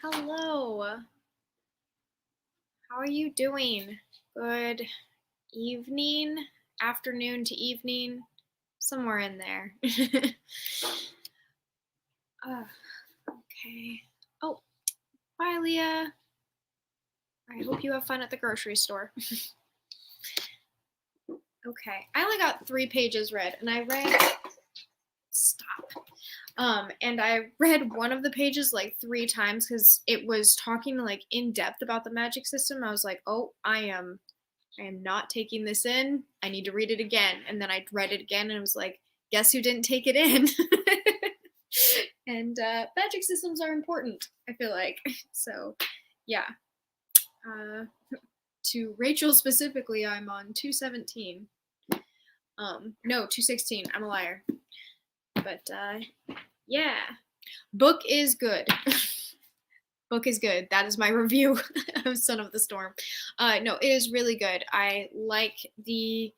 Hello. How are you doing? Good evening, afternoon to evening, somewhere in there. Okay. Oh, bye, Leah. I hope you have fun at the grocery store. Okay. I only got 3 pages read, and I read. Stop. And I read one of the pages like 3 times because it was talking like in depth about the magic system. I was like, oh, I am not taking this in. I need to read it again. And then I read it again and it was like, guess who didn't take it in? And magic systems are important, I feel like. So, yeah. To Rachel specifically, I'm on 217. No, 216. I'm a liar. But yeah. Book is good. Book is good. That is my review of Son of the Storm. No, it is really good. I like the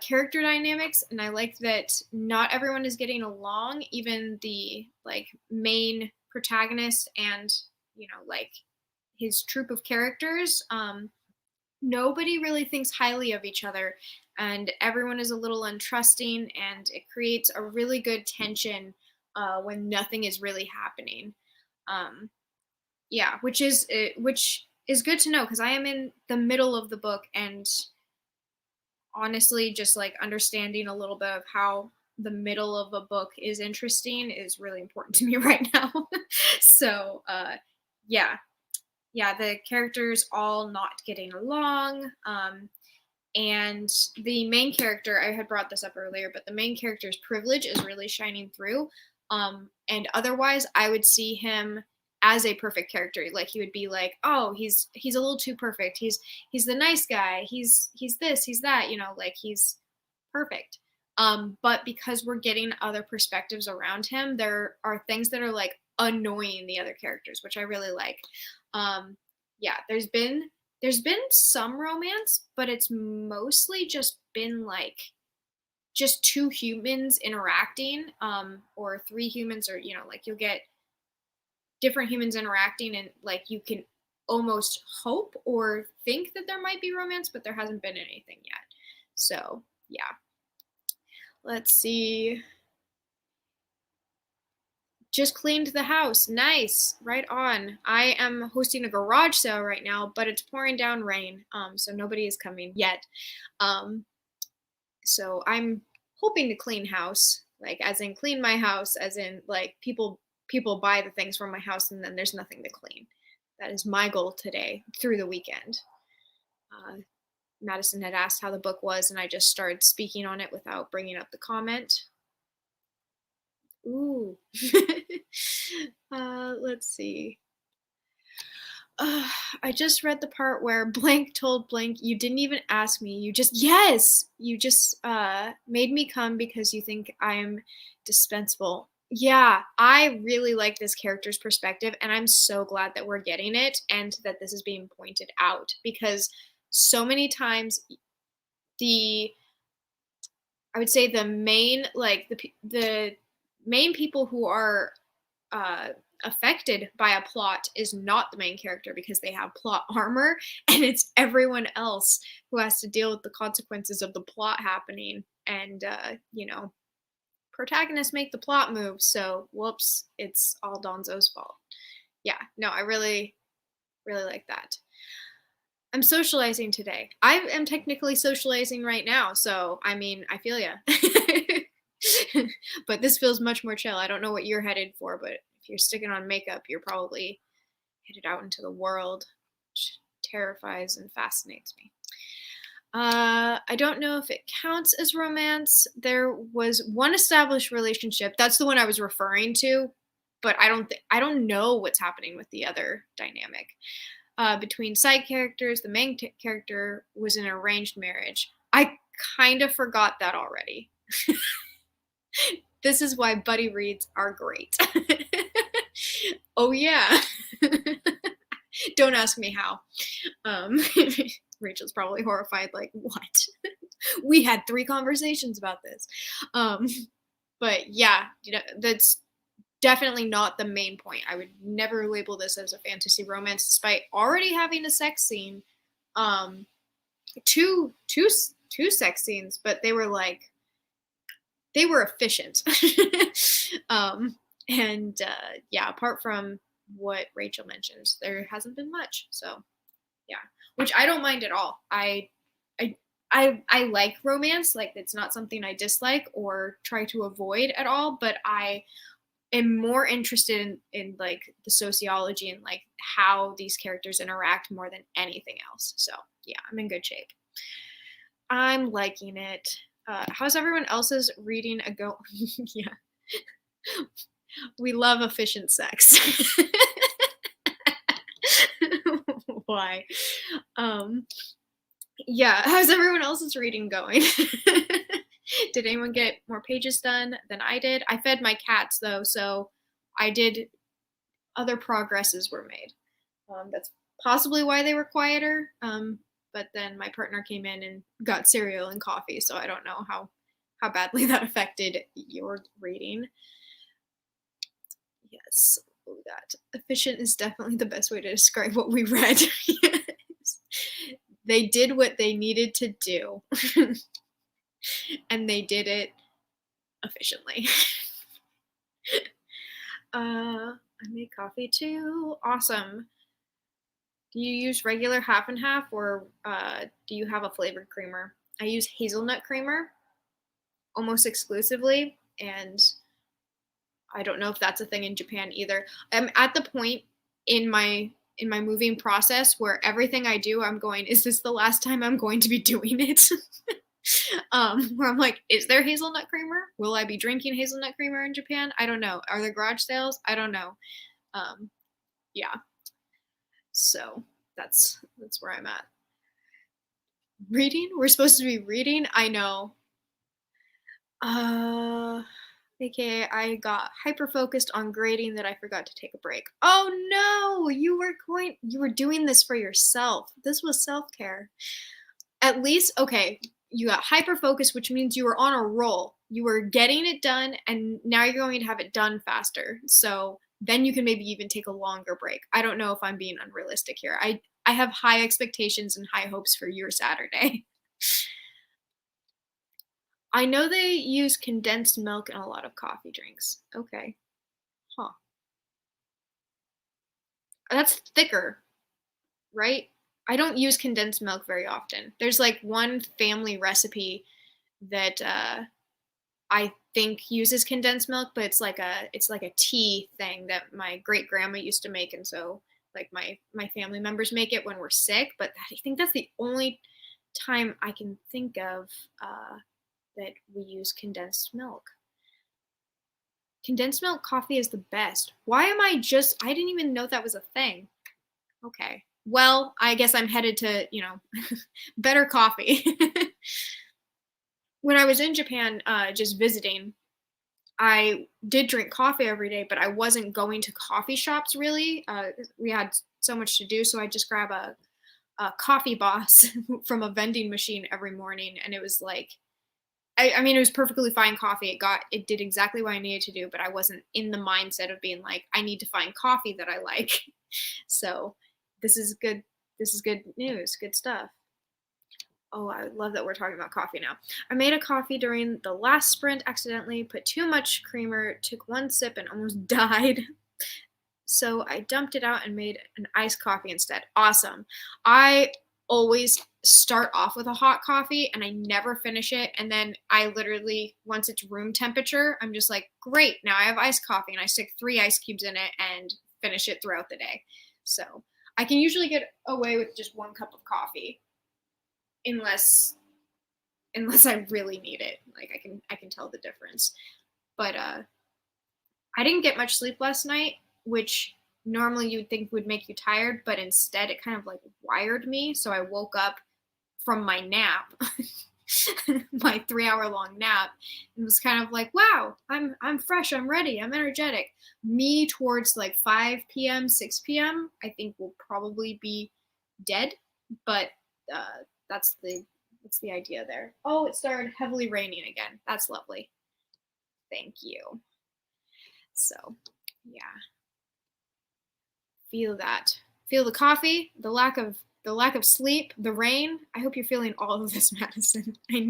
character dynamics, and I like that not everyone is getting along. Even the like main protagonist and like his troupe of characters. Nobody really thinks highly of each other, and everyone is a little untrusting, and it creates a really good tension when nothing is really happening. Yeah, which is good to know because I am in the middle of the book, and honestly, just like understanding a little bit of how the middle of a book is interesting is really important to me right now. So, yeah, the characters all not getting along. And the main character, I had brought this up earlier, but the main character's privilege is really shining through. And otherwise, I would see him as a perfect character. Like he would be like, oh, he's a little too perfect. He's the nice guy. He's this, he's that. Like he's perfect. But because we're getting other perspectives around him, there are things that are like annoying the other characters, which I really like. Yeah, there's been some romance, but it's mostly just been like just 2 humans interacting, or 3 humans, or like you'll get different humans interacting, and like you can almost hope or think that there might be romance, but there hasn't been anything yet. So yeah, let's see. Just cleaned the house. Nice. Right on. I am hosting a garage sale right now, but it's pouring down rain. So nobody is coming yet. So I'm hoping to clean house, like as in clean my house, as in like people buy the things from my house and then there's nothing to clean. That is my goal today through the weekend. Madison had asked how the book was, and I just started speaking on it without bringing up the comment. Ooh. Let's see. I just read the part where blank told blank, you didn't even ask me. You just made me come because you think I'm dispensable. Yeah, I really like this character's perspective, and I'm so glad that we're getting it and that this is being pointed out, because so many times I would say the main, like the main people who are affected by a plot is not the main character because they have plot armor, and it's everyone else who has to deal with the consequences of the plot happening. And protagonists make the plot move, so whoops, it's all Donzo's fault. Yeah, no, I really, really like that. I'm socializing today. I am technically socializing right now, so I mean, I feel ya. But this feels much more chill. I don't know what you're headed for, but if you're sticking on makeup, you're probably headed out into the world, which terrifies and fascinates me. I don't know if it counts as romance. There was one established relationship. That's the one I was referring to, but I don't know what's happening with the other dynamic. Between side characters, the main character was in an arranged marriage. I kind of forgot that already. This is why buddy reads are great. Oh yeah. Don't ask me how. Rachel's probably horrified, like, what? We had 3 conversations about this. But yeah, that's definitely not the main point. I would never label this as a fantasy romance, despite already having a sex scene. Um, two sex scenes, but they were efficient. um, and yeah, apart from what Rachel mentioned, there hasn't been much. So yeah, which I don't mind at all. I I like romance. Like, it's not something I dislike or try to avoid at all. But I am more interested in like the sociology and like how these characters interact more than anything else. So yeah, I'm in good shape. I'm liking it. How's everyone else's reading a go? Yeah, we love efficient sex. Why? Um, yeah, how's everyone else's reading going? Did anyone get more pages done than I did? I fed my cats though, so I did. Other progresses were made. That's possibly why they were quieter. But then my partner came in and got cereal and coffee, so I don't know how badly that affected your reading. Yes, that efficient is definitely the best way to describe what we read. Yes. They did what they needed to do, and they did it efficiently. I made coffee too. Awesome. Do you use regular half and half, or do you have a flavored creamer? I use hazelnut creamer almost exclusively, and I don't know if that's a thing in Japan either. I'm at the point in my moving process where everything I do, I'm going, is this the last time I'm going to be doing it? Where I'm like, is there hazelnut creamer? Will I be drinking hazelnut creamer in Japan? I don't know. Are there garage sales? I don't know. Um, yeah. So that's where I'm at. Reading? We're supposed to be reading? I know. Uh, AKA I got hyper focused on grading that I forgot to take a break. Oh no, you were doing this for yourself. This was self-care. At least, okay, you got hyper focused, which means you were on a roll. You were getting it done, and now you're going to have it done faster. So then you can maybe even take a longer break. I don't know if I'm being unrealistic here. I have high expectations and high hopes for your Saturday. I know they use condensed milk in a lot of coffee drinks. Okay. Huh. That's thicker, right? I don't use condensed milk very often. There's like one family recipe that I think uses condensed milk, but it's like a tea thing that my great grandma used to make, and so like my family members make it when we're sick. But I think that's the only time I can think of that we use condensed milk. Condensed milk coffee is the best. Why am I didn't even know that was a thing. Okay. Well, I guess I'm headed to, better coffee. When I was in Japan, just visiting, I did drink coffee every day, but I wasn't going to coffee shops really. We had so much to do, so I just grab a coffee boss from a vending machine every morning, and it was like, I mean, it was perfectly fine coffee. It did exactly what I needed to do, but I wasn't in the mindset of being like, I need to find coffee that I like. So this is good. This is good news. Good stuff. Oh, I love that we're talking about coffee now. I made a coffee during the last sprint, accidentally put too much creamer, took one sip and almost died. So I dumped it out and made an iced coffee instead. Awesome. I always start off with a hot coffee and I never finish it. And then I literally, once it's room temperature, I'm just like, great, now I have iced coffee, and I stick 3 ice cubes in it and finish it throughout the day. So I can usually get away with just 1 cup of coffee unless I really need it. Like I can tell the difference. But I didn't get much sleep last night, which normally you'd think would make you tired, but instead it kind of like wired me. So I woke up from my nap, my 3-hour long nap, and was kind of like, wow, I'm fresh, I'm ready, I'm energetic. Me towards like 5 p.m., 6 p.m., I think will probably be dead, but that's the idea there. Oh, it started heavily raining again. That's lovely. Thank you. So yeah, feel that. Feel the coffee, the lack of sleep, the rain. I hope you're feeling all of this, Madison. I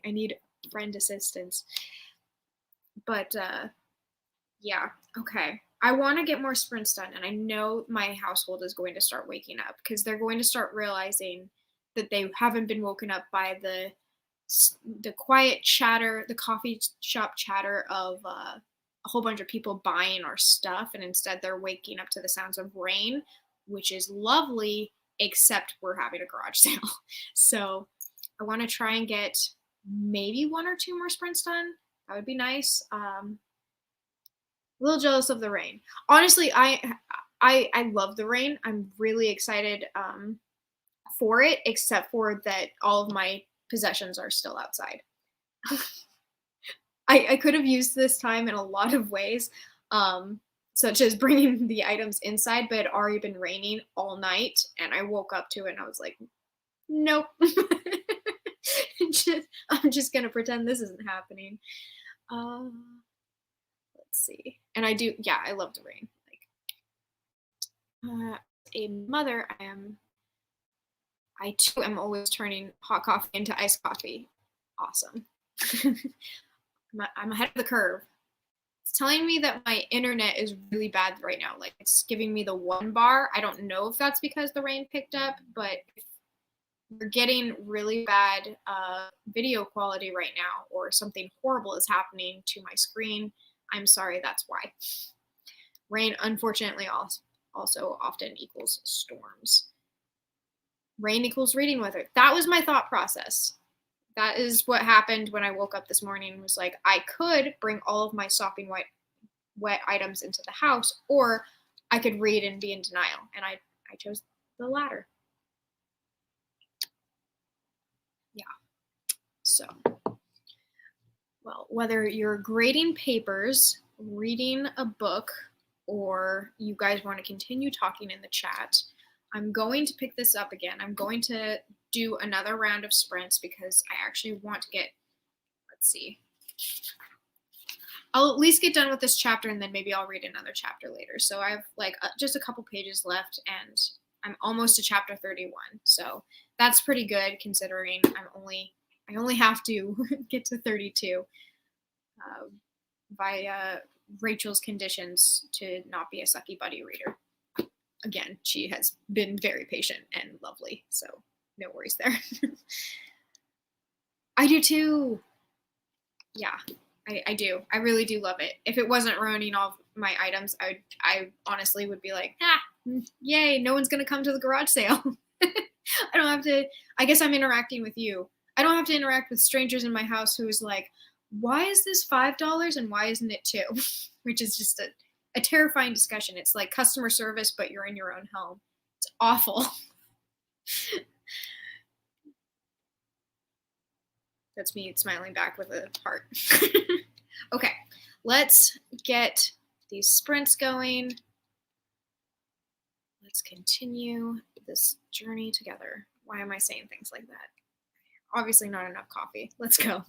need friend assistance. But yeah, okay. I want to get more sprints done, and I know my household is going to start waking up because they're going to start realizing that they haven't been woken up by the quiet chatter, the coffee shop chatter of a whole bunch of people buying our stuff, and instead they're waking up to the sounds of rain, which is lovely, except we're having a garage sale. So I want to try and get maybe 1 or 2 more sprints done. That would be nice. A little jealous of the rain. Honestly, I love the rain. I'm really excited for it, except for that all of my possessions are still outside. I could have used this time in a lot of ways, such as bringing the items inside, but it had already been raining all night, and I woke up to it and I was like, nope. I'm just gonna pretend this isn't happening. Uh, let's see. And I do, yeah, I love the rain. Like, a mother, I too am always turning hot coffee into iced coffee. Awesome. I'm ahead of the curve. It's telling me that my internet is really bad right now. Like it's giving me the 1 bar. I don't know if that's because the rain picked up, but if you're getting really bad video quality right now, or something horrible is happening to my screen, I'm sorry, that's why. Rain, unfortunately, also often equals storms. Rain equals reading weather. That was my thought process. That is what happened when I woke up this morning and was like, I could bring all of my sopping wet items into the house, or I could read and be in denial. And I chose the latter. Yeah. So, well, whether you're grading papers, reading a book, or you guys want to continue talking in the chat, I'm going to pick this up again. I'm going to do another round of sprints because I actually want to get, let's see. I'll at least get done with this chapter and then maybe I'll read another chapter later. So I have like just a couple pages left and I'm almost to chapter 31. So that's pretty good considering I only have to get to 32 via Rachel's conditions to not be a sucky buddy reader. Again, she has been very patient and lovely, so no worries there. I do too. Yeah, I do. I really do love it. If it wasn't ruining all my items, I honestly would be like, yay, no one's gonna come to the garage sale. I don't have to, I guess I'm interacting with you. I don't have to interact with strangers in my house who's like, why is this $5 and why isn't it 2? Which is just a terrifying discussion. It's like customer service, but you're in your own home. It's awful. That's me smiling back with a heart. Okay, let's get these sprints going. Let's continue this journey together. Why am I saying things like that? Obviously not enough coffee. Let's go.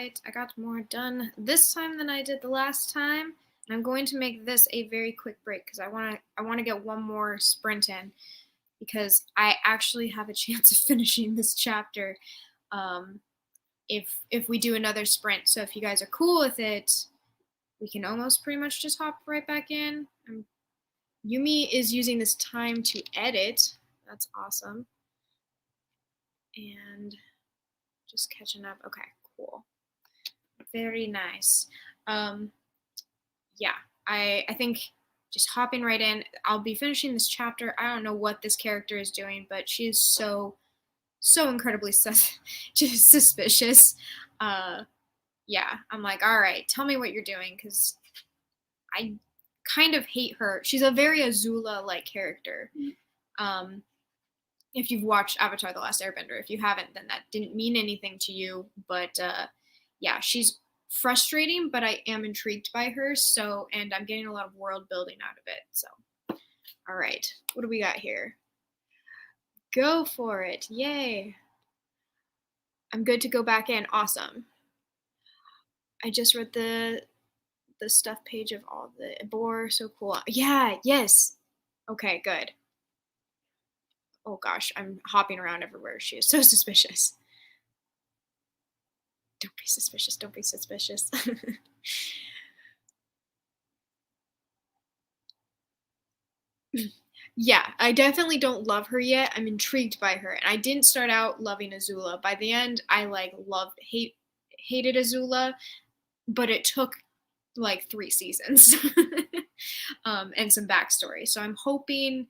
right, I got more done this time than I did the last time. And I'm going to make this a very quick break because I want to get one more sprint in because I actually have a chance of finishing this chapter um, if we do another sprint. So if you guys are cool with it, we can almost pretty much just hop right back in. Yumi is using this time to edit. That's awesome. And just catching up. Okay, cool. Very nice. Um, yeah, I think just hopping right in. I'll be finishing this chapter. I don't know what this character is doing, but she is so incredibly just suspicious. Yeah, I'm like, all right, tell me what you're doing, because I kind of hate her. She's a very Azula like character. Um, if you've watched Avatar: The Last Airbender, if you haven't, then that didn't mean anything to you. But yeah, she's frustrating, but I am intrigued by her. So, and I'm getting a lot of world building out of it. So, all right, what do we got here? Go for it! Yay! I'm good to go back in. Awesome. I just read the stuff page of all the Ebor. So cool. Yeah. Yes. Okay. Good. Oh gosh, I'm hopping around everywhere. She is so suspicious. Don't be suspicious. Don't be suspicious. Yeah, I definitely don't love her yet. I'm intrigued by her, and I didn't start out loving Azula. By the end, I like hated Azula, but it took like 3 seasons and some backstory. So I'm hoping,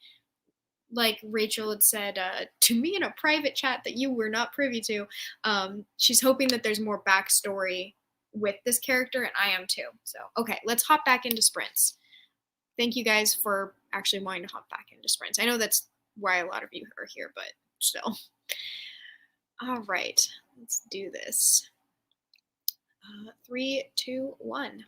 like Rachel had said to me in a private chat that you were not privy to, she's hoping that there's more backstory with this character, and I am too. So, okay, let's hop back into sprints. Thank you guys for actually wanting to hop back into sprints. I know that's why a lot of you are here, but still. All right, let's do this. 3, 2, 1.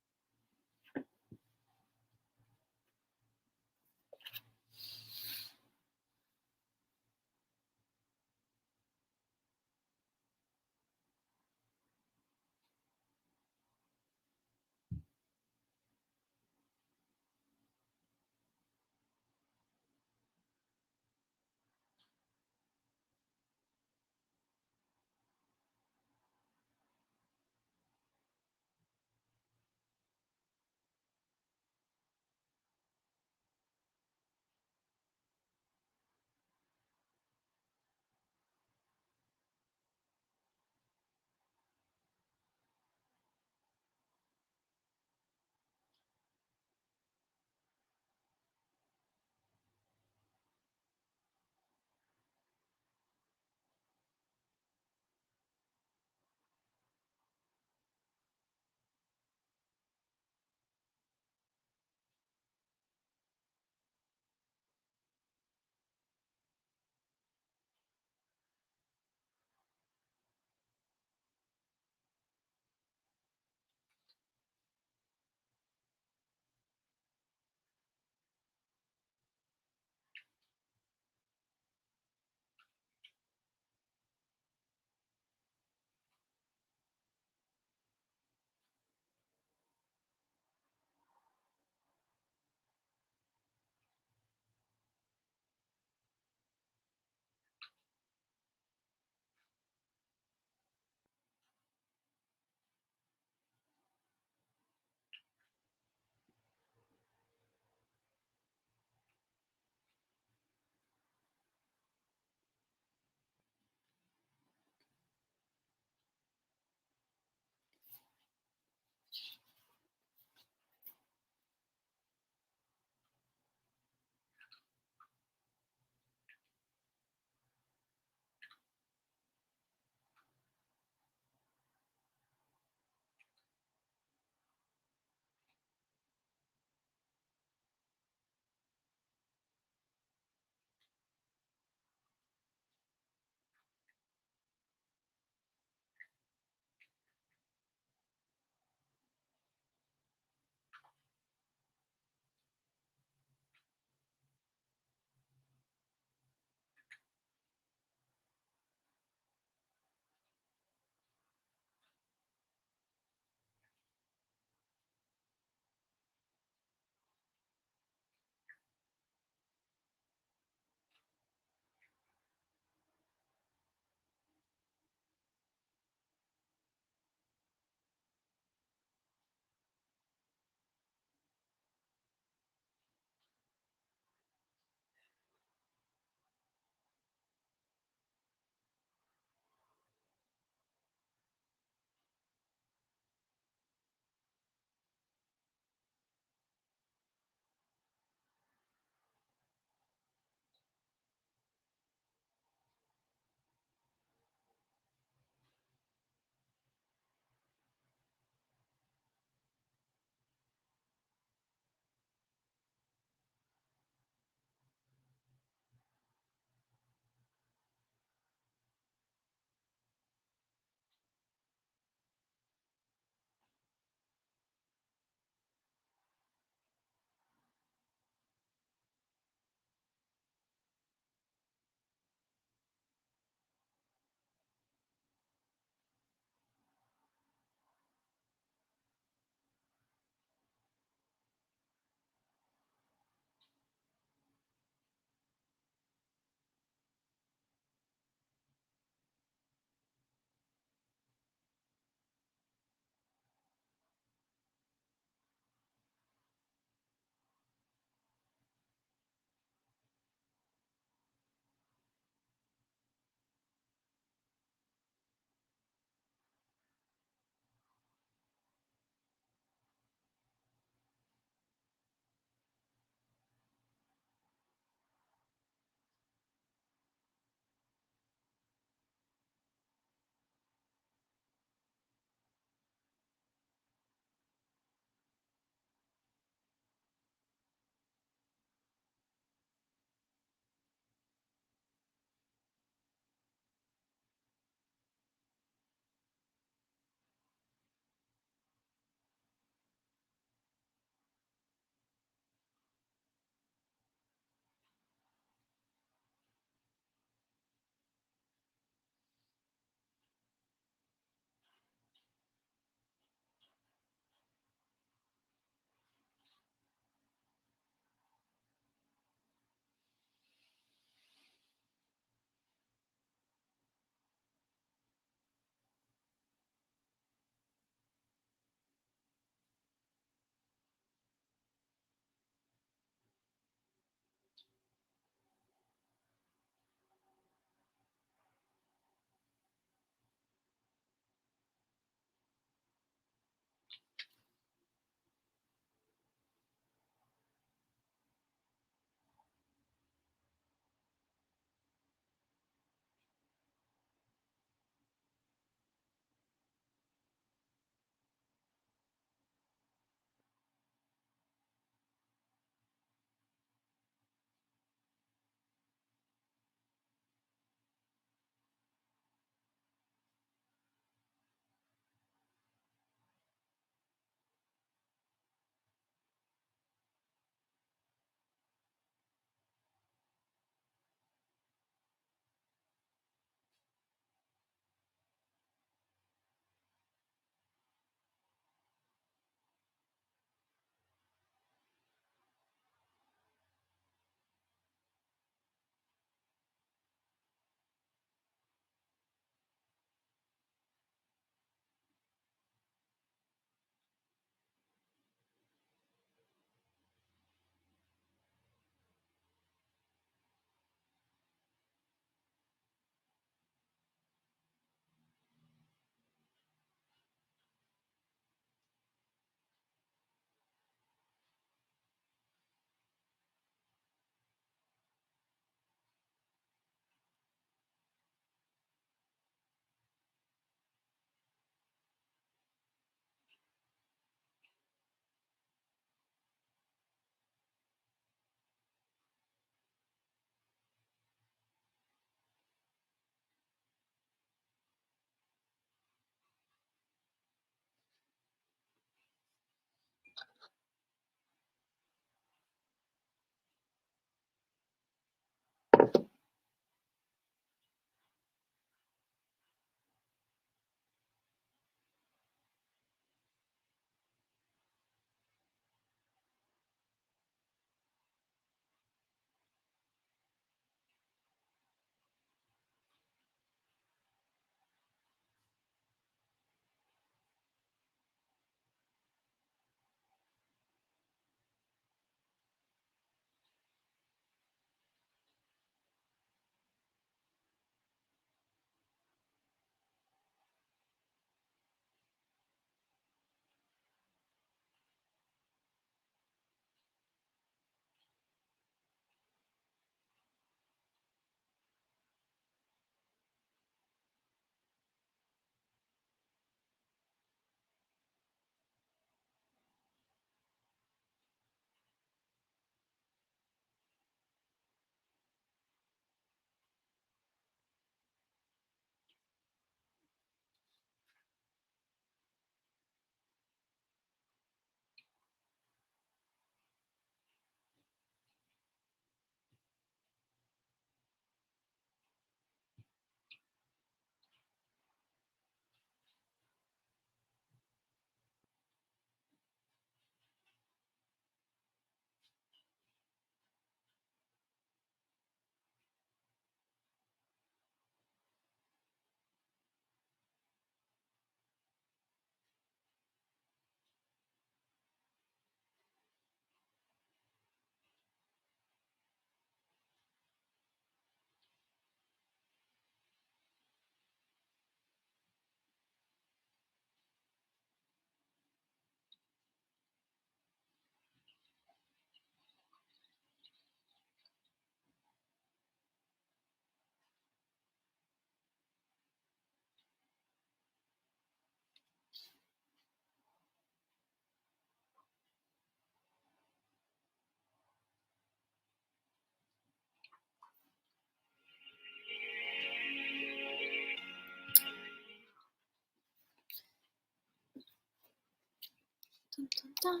dun.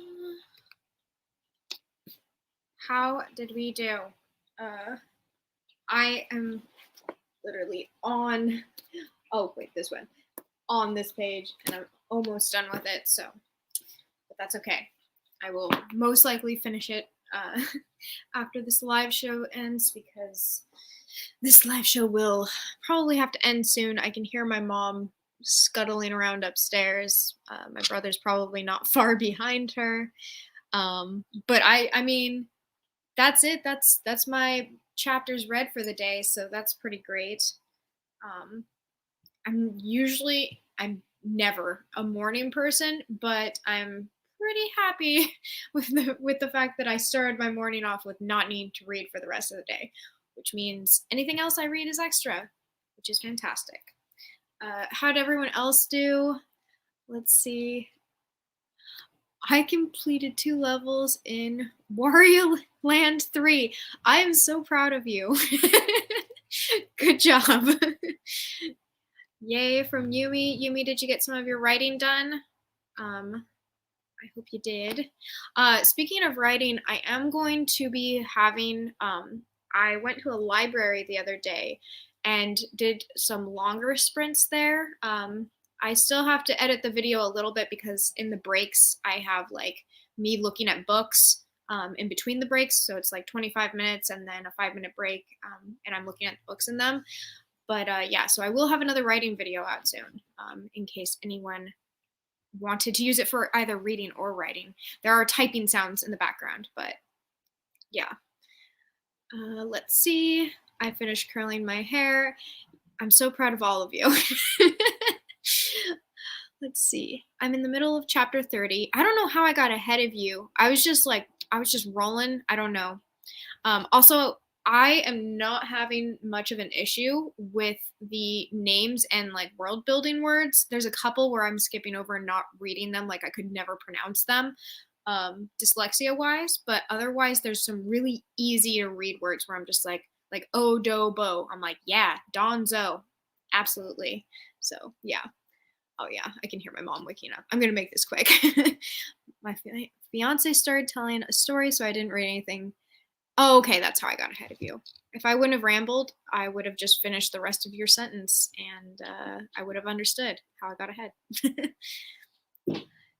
How did we do? I am literally on, oh wait, this one, on this page, and I'm almost done with it, so, but that's okay. I will most likely finish it after this live show ends, because this live show will probably have to end soon. I can hear my mom scuttling around upstairs. My brother's probably not far behind her. But I mean, that's it. That's my chapters read for the day, so that's pretty great. Um, I'm never a morning person, but I'm pretty happy with the fact that I started my morning off with not needing to read for the rest of the day, which means anything else I read is extra, which is fantastic. How'd everyone else do? Let's see. I completed 2 levels in Wario Land 3. I am so proud of you. Good job. Yay from Yumi. Yumi, did you get some of your writing done? I hope you did. Speaking of writing, I am going to be having, I went to a library the other day and did some longer sprints there. I still have to edit the video a little bit because in the breaks I have like me looking at books in between the breaks. So it's like 25 minutes and then a 5-minute break, and I'm looking at the books in them. But yeah, so I will have another writing video out soon in case anyone wanted to use it for either reading or writing. There are typing sounds in the background, but yeah. Let's see. I finished curling my hair. I'm so proud of all of you. Let's see. I'm in the middle of chapter 30. I don't know how I got ahead of you. I was just rolling. I don't know. Also, I am not having much of an issue with the names and like world building words. There's a couple where I'm skipping over and not reading them, like I could never pronounce them, dyslexia wise, but otherwise there's some really easy to read words where I'm just like oh do bo. I'm like, yeah, donzo. Absolutely. So yeah. Oh yeah, I can hear my mom waking up. I'm gonna make this quick. My fiance started telling a story, so I didn't read anything. Oh, okay, that's how I got ahead of you. If I wouldn't have rambled, I would have just finished the rest of your sentence, and I would have understood how I got ahead.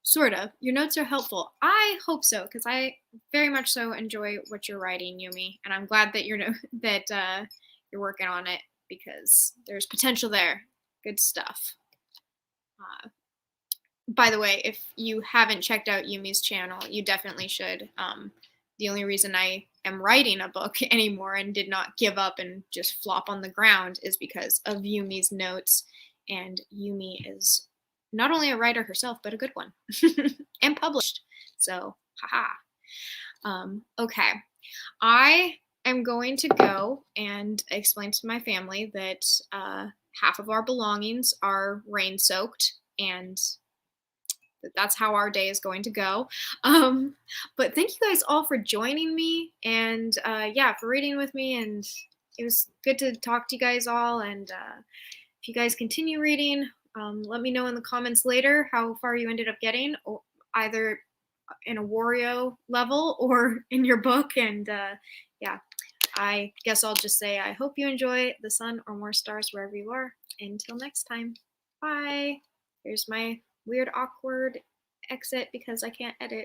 Sort of. Your notes are helpful. I hope so, because I very much so enjoy what you're writing, Yumi, and I'm glad that you're working on it because there's potential there. Good stuff. By the way, if you haven't checked out Yumi's channel, you definitely should. The only reason I am writing a book anymore and did not give up and just flop on the ground is because of Yumi's notes. And Yumi is not only a writer herself, but a good one. And published. So, haha. Okay. I am going to go and explain to my family that half of our belongings are rain soaked, and that's how our day is going to go. But thank you guys all for joining me, and yeah, for reading with me, and it was good to talk to you guys all. And if you guys continue reading, let me know in the comments later how far you ended up getting, or either in a Wario level or in your book. And yeah, I guess I'll just say I hope you enjoy the sun or more stars wherever you are. Until next time, bye. Here's my weird awkward exit because I can't edit.